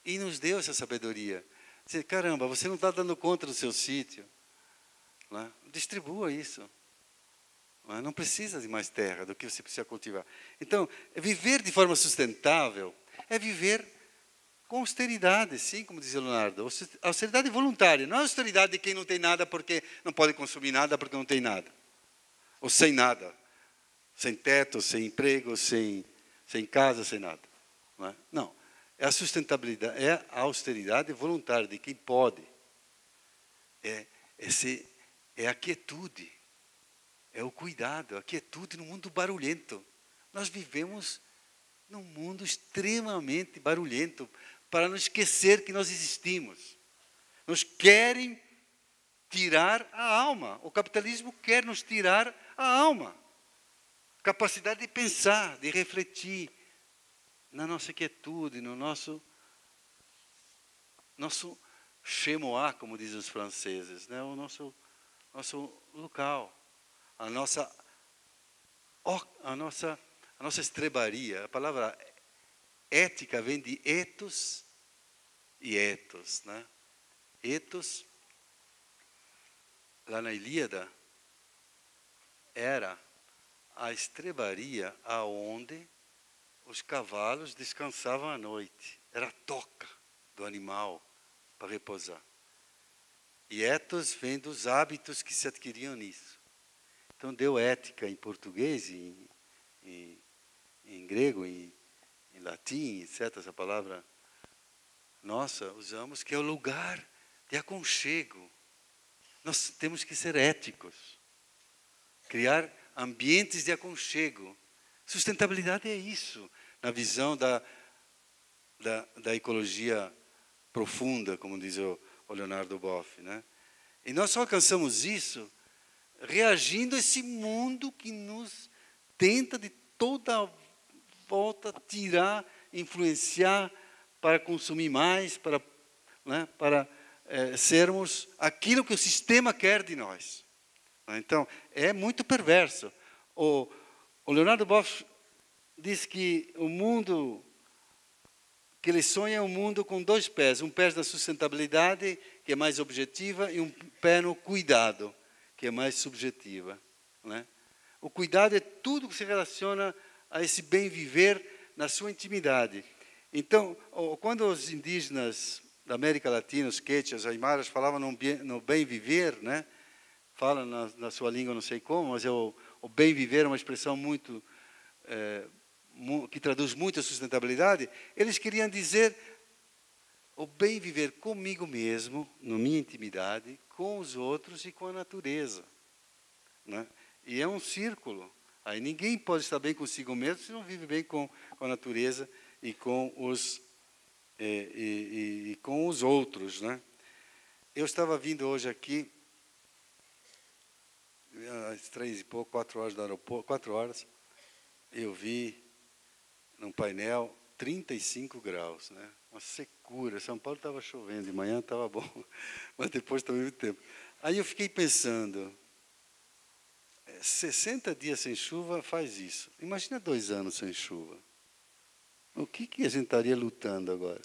Speaker 1: e nos deu essa sabedoria. Dizer, caramba, você não está dando conta do seu sítio. Né? Distribua isso. Não precisa de mais terra do que você precisa cultivar. Então, viver de forma sustentável é viver com austeridade, sim, como dizia Leonardo. Austeridade voluntária, não é austeridade de quem não tem nada porque não pode consumir nada porque não tem nada. Ou sem nada. Sem teto, sem emprego, sem casa, sem nada. Não. É a sustentabilidade, é a austeridade voluntária de quem pode. É a quietude. É o cuidado, a quietude no mundo barulhento. Nós vivemos num mundo extremamente barulhento para não esquecer que nós existimos. Nos querem tirar a alma. O capitalismo quer nos tirar a alma. Capacidade de pensar, de refletir na nossa quietude, no nosso chemois, como dizem os franceses, né? O nosso local. A nossa estrebaria. A palavra ética vem de ethos e ethos. Né? Ethos, lá na Ilíada, era a estrebaria aonde os cavalos descansavam à noite. Era a toca do animal para repousar. E ethos vem dos hábitos que se adquiriam nisso. Então, deu ética em português, em grego, em latim, etc. Essa palavra nossa usamos, que é o lugar de aconchego. Nós temos que ser éticos. Criar ambientes de aconchego. Sustentabilidade é isso, na visão da ecologia profunda, como diz o Leonardo Boff. Né? E nós só alcançamos isso reagindo a esse mundo que nos tenta de toda volta tirar, influenciar para consumir mais, para sermos aquilo que o sistema quer de nós. Então, é muito perverso. O Leonardo Boff diz que o mundo que ele sonha é um mundo com 2 pés. Um pé na sustentabilidade, que é mais objetiva, e um pé no cuidado, que é mais subjetiva. Né? O cuidado é tudo que se relaciona a esse bem viver na sua intimidade. Então, quando os indígenas da América Latina, os quechas, os aimaras, falavam no bem viver, né? Falam na sua língua, não sei como, mas o bem viver é uma expressão muito que traduz muito a sustentabilidade. Eles queriam dizer o bem viver comigo mesmo, na minha intimidade, com os outros e com a natureza. Né? E é um círculo. Aí ninguém pode estar bem consigo mesmo se não vive bem com a natureza e com os outros. Né? Eu estava vindo hoje aqui, às 3 e pouco, 4 horas do aeroporto, 4 horas, eu vi num painel, 35 graus, né? Uma secura. São Paulo estava chovendo, de manhã estava bom, mas depois estava muito tempo. Aí eu fiquei pensando, 60 dias sem chuva faz isso. Imagina 2 anos sem chuva. O que a gente estaria lutando agora?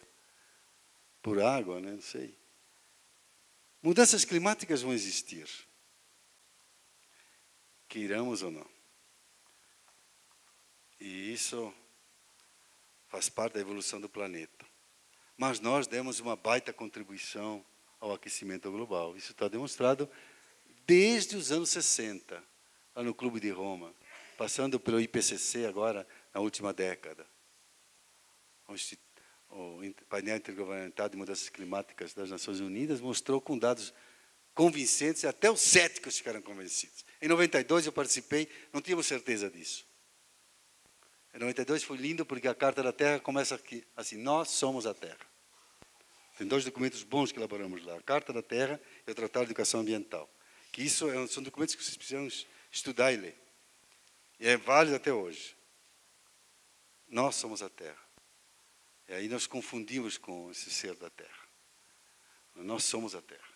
Speaker 1: Por água, né? Não sei. Mudanças climáticas vão existir. Queiramos ou não. E isso faz parte da evolução do planeta. Mas nós demos uma baita contribuição ao aquecimento global. Isso está demonstrado desde os anos 60, lá no Clube de Roma, passando pelo IPCC agora, na última década. O painel intergovernamental de mudanças climáticas das Nações Unidas mostrou com dados convincentes, e até os céticos ficaram convencidos. Em 92 eu participei, não tínhamos certeza disso. Em 92 foi lindo porque a Carta da Terra começa aqui, assim, nós somos a Terra. Tem 2 documentos bons que elaboramos lá, a Carta da Terra e o Tratado de Educação Ambiental. Que isso são documentos que vocês precisam estudar e ler. E é válido até hoje. Nós somos a Terra. E aí nós confundimos com esse ser da Terra. Nós somos a Terra.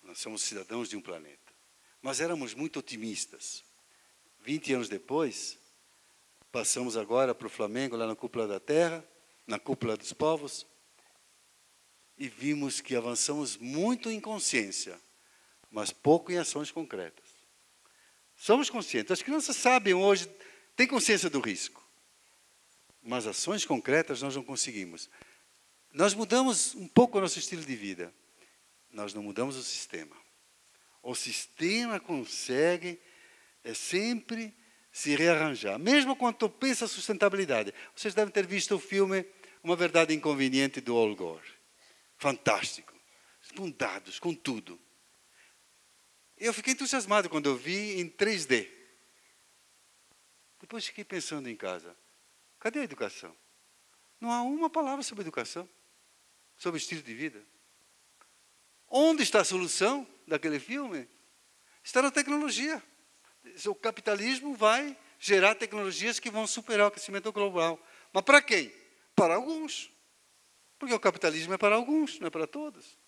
Speaker 1: Nós somos cidadãos de um planeta. Mas éramos muito otimistas. 20 anos depois, passamos agora para o Flamengo, lá na Cúpula da Terra, na Cúpula dos Povos, e vimos que avançamos muito em consciência, mas pouco em ações concretas. Somos conscientes. As crianças sabem hoje, têm consciência do risco. Mas ações concretas nós não conseguimos. Nós mudamos um pouco o nosso estilo de vida. Nós não mudamos o sistema. O sistema consegue sempre se rearranjar. Mesmo quando pensa sustentabilidade. Vocês devem ter visto o filme Uma Verdade Inconveniente, do Al Gore. Fantástico. Com dados, com tudo. Eu fiquei entusiasmado quando eu vi em 3D. Depois fiquei pensando em casa. Cadê a educação? Não há uma palavra sobre educação, sobre estilo de vida. Onde está a solução daquele filme? Está na tecnologia. O capitalismo vai gerar tecnologias que vão superar o aquecimento global. Mas para quem? Para alguns. Porque o capitalismo é para alguns, não é para todos.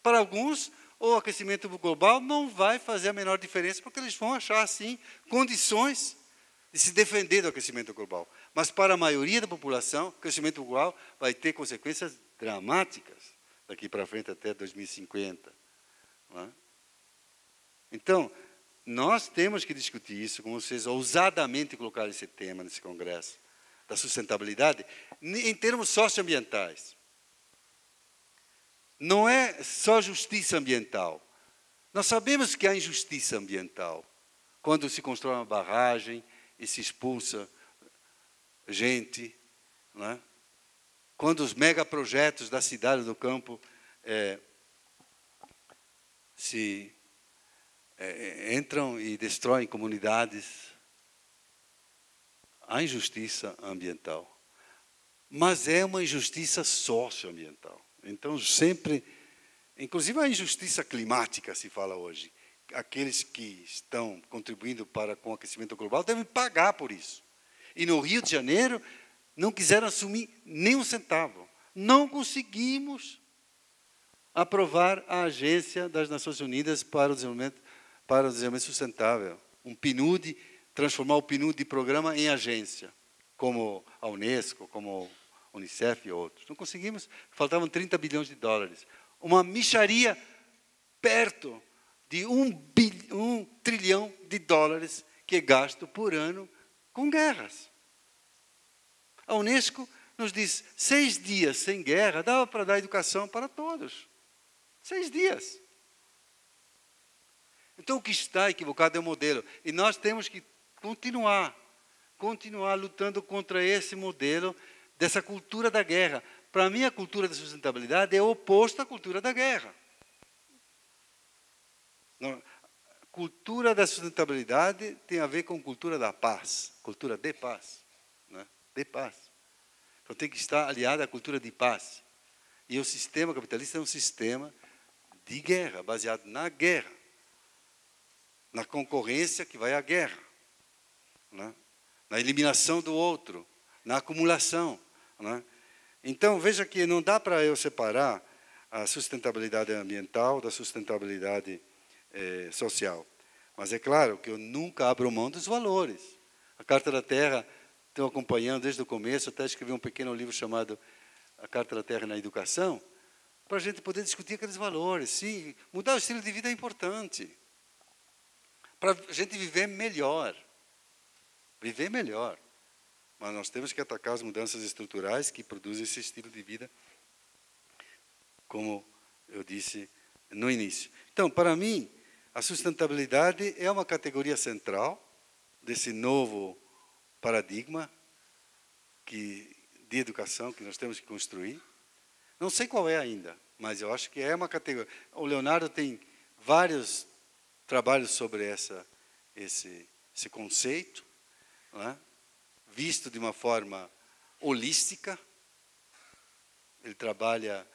Speaker 1: Para alguns, o aquecimento global não vai fazer a menor diferença, porque eles vão achar, assim, condições de se defender do aquecimento global. Mas para a maioria da população, o aquecimento global vai ter consequências dramáticas daqui para frente até 2050. Não é? Então, nós temos que discutir isso, como vocês ousadamente colocaram esse tema nesse congresso, da sustentabilidade, em termos socioambientais. Não é só justiça ambiental. Nós sabemos que há injustiça ambiental. Quando se constrói uma barragem e se expulsa gente, não é? Quando os megaprojetos da cidade do campo entram e destroem comunidades, há injustiça ambiental. Mas é uma injustiça socioambiental. Então, sempre, inclusive a injustiça climática, se fala hoje. Aqueles que estão contribuindo com o aquecimento global devem pagar por isso. E no Rio de Janeiro, não quiseram assumir nem um centavo. Não conseguimos aprovar a Agência das Nações Unidas para o Desenvolvimento Sustentável. Um PNUD, transformar o PNUD de programa em agência, como a Unesco, como a Unicef e outros. Não conseguimos, faltavam 30 bilhões de dólares. Uma mixaria perto de 1 trilhão de dólares que é gasto por ano com guerras. A Unesco nos diz, 6 dias sem guerra, dava para dar educação para todos. 6 dias. Então, o que está equivocado é o modelo. E nós temos que continuar lutando contra esse modelo, dessa cultura da guerra. Para mim, a cultura da sustentabilidade é oposta à cultura da guerra. Não, a cultura da sustentabilidade tem a ver com cultura da paz, cultura de paz. Né? De paz. Então, tem que estar aliada à cultura de paz. E o sistema capitalista é um sistema de guerra, baseado na guerra, na concorrência que vai à guerra, né? Na eliminação do outro, na acumulação, né? Então, veja que não dá para eu separar a sustentabilidade ambiental da sustentabilidade social. Mas é claro que eu nunca abro mão dos valores. A Carta da Terra, estou acompanhando desde o começo, até escrevi um pequeno livro chamado A Carta da Terra na Educação, para a gente poder discutir aqueles valores. Sim, mudar o estilo de vida é importante, para a gente viver melhor. Viver melhor. Mas nós temos que atacar as mudanças estruturais que produzem esse estilo de vida, como eu disse no início. Então, para mim, a sustentabilidade é uma categoria central desse novo paradigma de educação que nós temos que construir. Não sei qual é ainda, mas eu acho que é uma categoria. O Leonardo tem vários trabalhos sobre esse conceito, não é? Visto de uma forma holística. Ele trabalha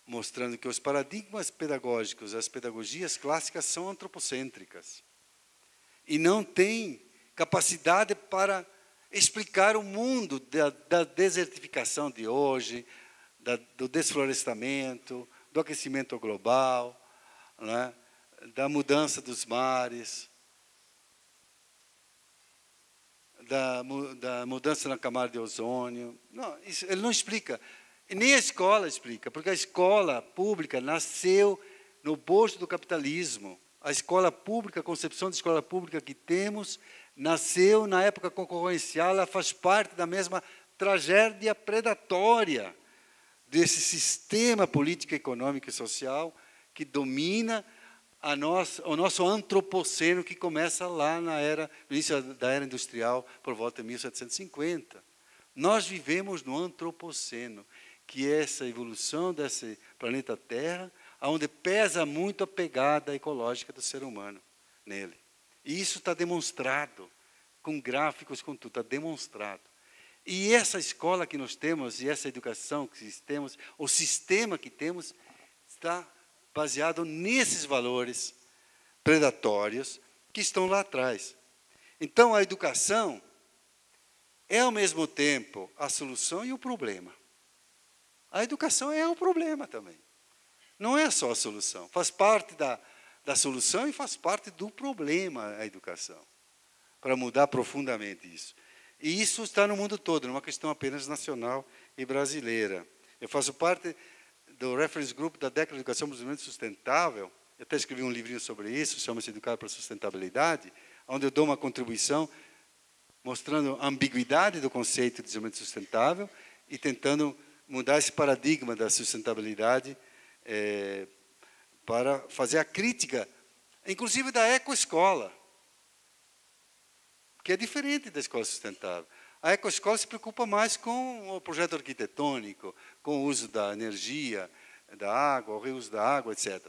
Speaker 1: mostrando que os paradigmas pedagógicos, as pedagogias clássicas são antropocêntricas e não têm capacidade para explicar o mundo da desertificação de hoje, do desflorestamento, do aquecimento global, né, da mudança dos mares, da mudança na camada de ozônio. Não, isso ele não explica. E nem a escola explica, porque a escola pública nasceu no bojo do capitalismo. A escola pública, a concepção de escola pública que temos, nasceu na época concorrencial, ela faz parte da mesma tragédia predatória desse sistema político, econômico e social que domina o nosso antropoceno, que começa lá no início da era industrial, por volta de 1750. Nós vivemos no antropoceno, que é essa evolução desse planeta Terra, onde pesa muito a pegada ecológica do ser humano nele. E isso está demonstrado, com gráficos, com tudo, está demonstrado. E essa escola que nós temos, e essa educação que temos, o sistema que temos, está baseado nesses valores predatórios que estão lá atrás. Então, a educação é, ao mesmo tempo, a solução e o problema. A educação é o problema também. Não é só a solução. Faz parte da solução e faz parte do problema a educação, para mudar profundamente isso. E isso está no mundo todo, não é uma questão apenas nacional e brasileira. Eu faço parte do Reference Group da década de educação para o desenvolvimento sustentável. Eu até escrevi um livrinho sobre isso, chama-se Educar para a Sustentabilidade, onde eu dou uma contribuição mostrando a ambiguidade do conceito de desenvolvimento sustentável e tentando mudar esse paradigma da sustentabilidade para fazer a crítica, inclusive da ecoescola, que é diferente da escola sustentável. A ecoescola se preocupa mais com o projeto arquitetônico, com o uso da energia, da água, o reuso da água, etc.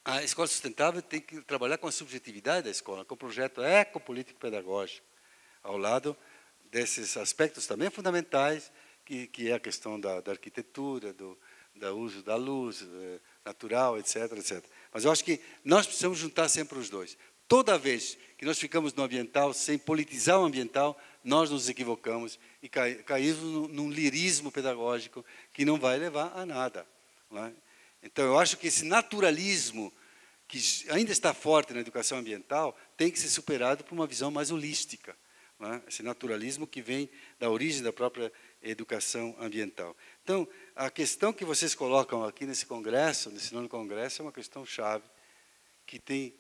Speaker 1: A escola sustentável tem que trabalhar com a subjetividade da escola, com o projeto ecopolítico-pedagógico, ao lado desses aspectos também fundamentais, que é a questão da arquitetura, do uso da luz natural, etc., etc. Mas eu acho que nós precisamos juntar sempre os dois. Toda vez que nós ficamos no ambiental, sem politizar o ambiental, nós nos equivocamos e caímos num lirismo pedagógico que não vai levar a nada, não é? Então, eu acho que esse naturalismo, que ainda está forte na educação ambiental, tem que ser superado por uma visão mais holística, não é? Esse naturalismo que vem da origem da própria educação ambiental. Então, a questão que vocês colocam aqui nesse congresso, nesse nono congresso, é uma questão chave, que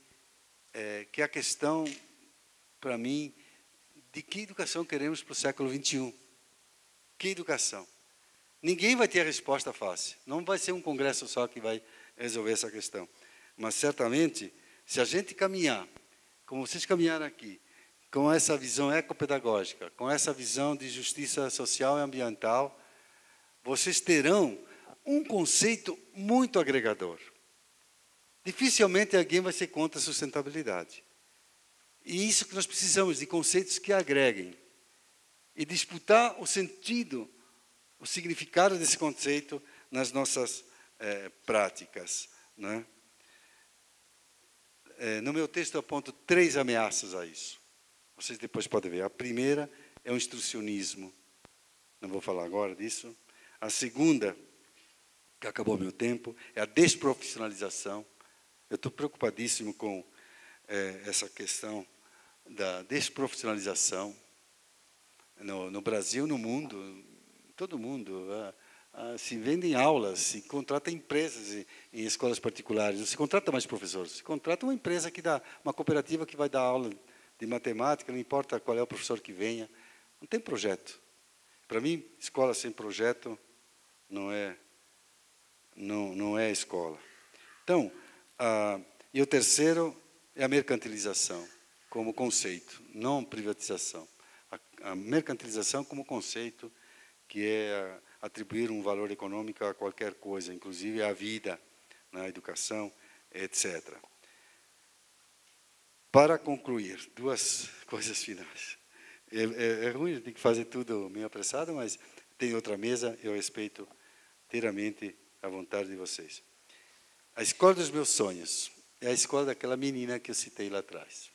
Speaker 1: é a questão, para mim, de que educação queremos para o século XXI. Que educação? Ninguém vai ter a resposta fácil. Não vai ser um congresso só que vai resolver essa questão. Mas, certamente, se a gente caminhar, como vocês caminharam aqui, com essa visão ecopedagógica, com essa visão de justiça social e ambiental, vocês terão um conceito muito agregador. Dificilmente alguém vai ser contra a sustentabilidade. E isso que nós precisamos, de conceitos que agreguem. E disputar o sentido, o significado desse conceito nas nossas práticas, né? No meu texto eu aponto 3 ameaças a isso. Vocês depois podem ver. A primeira é o instrucionismo. Não vou falar agora disso. A segunda, que acabou meu tempo, é a desprofissionalização. Eu estou preocupadíssimo com essa questão da desprofissionalização no Brasil, no mundo, todo mundo. Se vendem aulas, se contrata empresas em escolas particulares, não se contrata mais professores, se contrata uma empresa que dá, uma cooperativa que vai dar aula de matemática, não importa qual é o professor que venha, não tem projeto. Para mim, escola sem projeto não é escola. Então, e o terceiro é a mercantilização, como conceito, não privatização. A mercantilização como conceito, que é atribuir um valor econômico a qualquer coisa, inclusive à vida, na educação, etc. Para concluir, duas coisas finais. É ruim, eu tenho que fazer tudo meio apressado, mas tem outra mesa, eu respeito inteiramente a vontade de vocês. A escola dos meus sonhos é a escola daquela menina que eu citei lá atrás.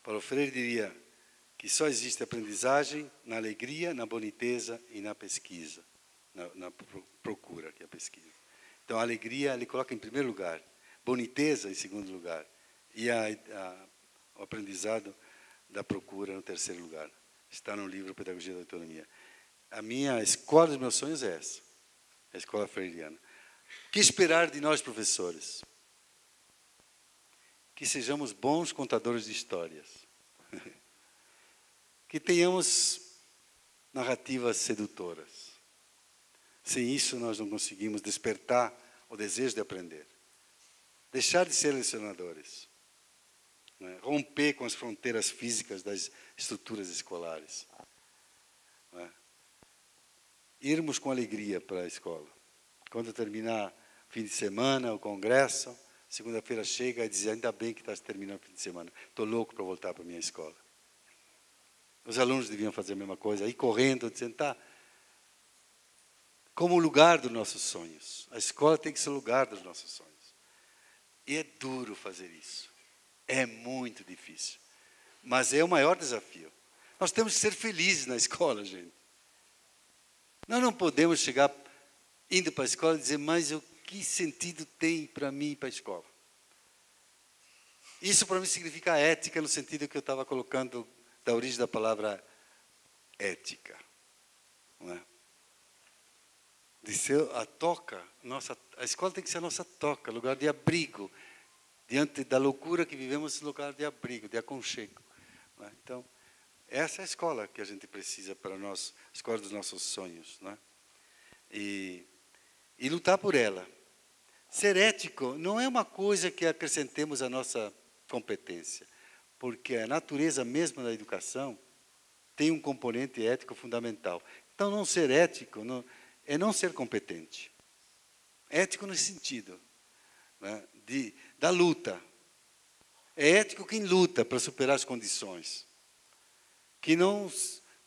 Speaker 1: Paulo Freire diria que só existe aprendizagem na alegria, na boniteza e na pesquisa, na procura, que é a pesquisa. Então, a alegria ele coloca em primeiro lugar, boniteza em segundo lugar, e o aprendizado da procura no terceiro lugar. Está no livro Pedagogia da Autonomia. A minha escola dos meus sonhos é essa, a escola freiriana. O que esperar de nós, professores? Que sejamos bons contadores de histórias. Que tenhamos narrativas sedutoras. Sem isso, nós não conseguimos despertar o desejo de aprender. Deixar de ser lecionadores. Né? Romper com as fronteiras físicas das estruturas escolares. Né? Irmos com alegria para a escola. Quando terminar o fim de semana, o congresso, segunda-feira chega e diz, ainda bem que está terminando o fim de semana. Estou louco para voltar para a minha escola. Os alunos deviam fazer a mesma coisa, ir correndo, dizendo, tá, como o lugar dos nossos sonhos. A escola tem que ser o lugar dos nossos sonhos. E é duro fazer isso. É muito difícil. Mas é o maior desafio. Nós temos que ser felizes na escola, gente. Nós não podemos chegar indo para a escola e dizer, mas o que sentido tem para mim ir para a escola? Isso para mim significa ética no sentido que eu estava colocando da origem da palavra ética. Não é? De ser a toca, a escola tem que ser a nossa toca, lugar de abrigo. Diante da loucura que vivemos, lugar de abrigo, de aconchego. Não é? Então, essa é a escola que a gente precisa para nós, a escola dos nossos sonhos. Não é? E lutar por ela. Ser ético não é uma coisa que acrescentemos à nossa competência, porque a natureza mesma da educação tem um componente ético fundamental. Então, não ser ético é não ser competente. Ético nesse sentido, né, da luta. É ético quem luta para superar as condições, que não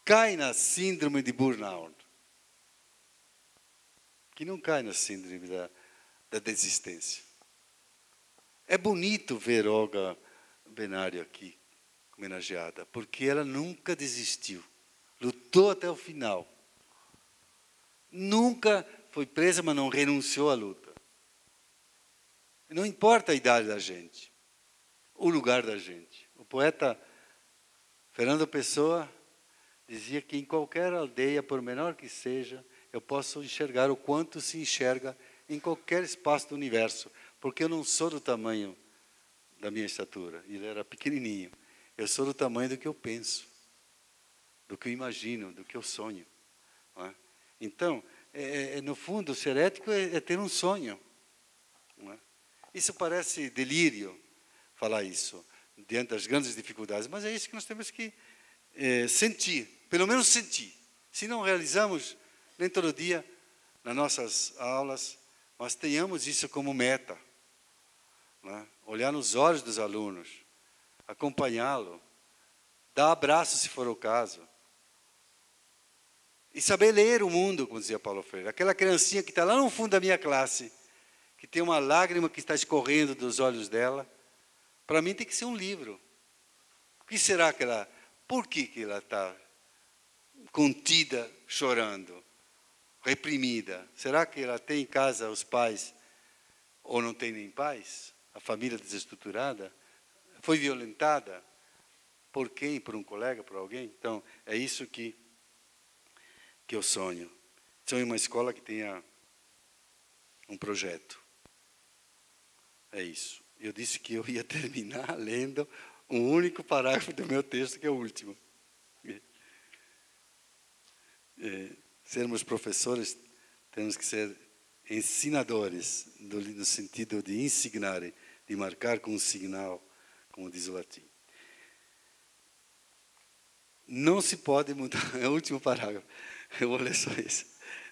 Speaker 1: cai na síndrome de burnout, que não cai na síndrome da desistência. É bonito ver Olga Benário aqui, homenageada, porque ela nunca desistiu, lutou até o final. Nunca foi presa, mas não renunciou à luta. Não importa a idade da gente, o lugar da gente. O poeta Fernando Pessoa dizia que em qualquer aldeia, por menor que seja, eu posso enxergar o quanto se enxerga em qualquer espaço do universo, porque eu não sou do tamanho da minha estatura, ele era pequenininho. Eu sou do tamanho do que eu penso, do que eu imagino, do que eu sonho. Não é? Então, no fundo, ser ético é ter um sonho. Não é? Isso parece delírio, falar isso, diante das grandes dificuldades, mas é isso que nós temos que sentir, pelo menos sentir. Se não realizamos, nem todo dia, nas nossas aulas, mas tenhamos isso como meta. Não é? Olhar nos olhos dos alunos, acompanhá-lo, dar abraço se for o caso. E saber ler o mundo, como dizia Paulo Freire. Aquela criancinha que está lá no fundo da minha classe, que tem uma lágrima que está escorrendo dos olhos dela, para mim tem que ser um livro. O que será que ela... Por que ela está contida, chorando, reprimida? Será que ela tem em casa os pais ou não tem nem pais? A família desestruturada? Foi violentada? Por quem? Por um colega? Por alguém? Então, é isso que eu sonho. Sonho uma escola que tenha um projeto. É isso. Eu disse que eu ia terminar lendo um único parágrafo do meu texto, que é o último. Sermos professores, temos que ser ensinadores, no sentido de ensinar, de marcar com um sinal, como diz o latim. Não se pode mudar, é o último parágrafo, eu vou ler só isso.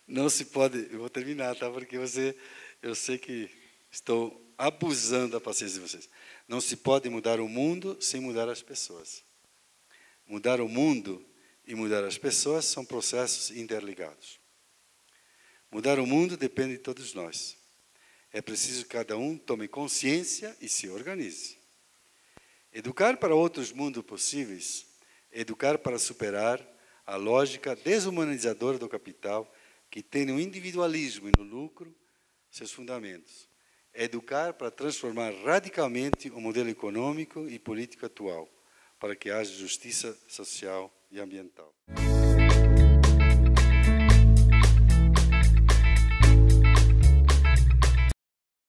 Speaker 1: Não se pode, eu vou terminar, tá? Porque eu sei que estou abusando da paciência de vocês. Não se pode mudar o mundo sem mudar as pessoas. Mudar o mundo e mudar as pessoas são processos interligados. Mudar o mundo depende de todos nós. É preciso que cada um tome consciência e se organize. Educar para outros mundos possíveis, educar para superar a lógica desumanizadora do capital, que tem no individualismo e no lucro seus fundamentos. Educar para transformar radicalmente o modelo econômico e político atual, para que haja justiça social e ambiental.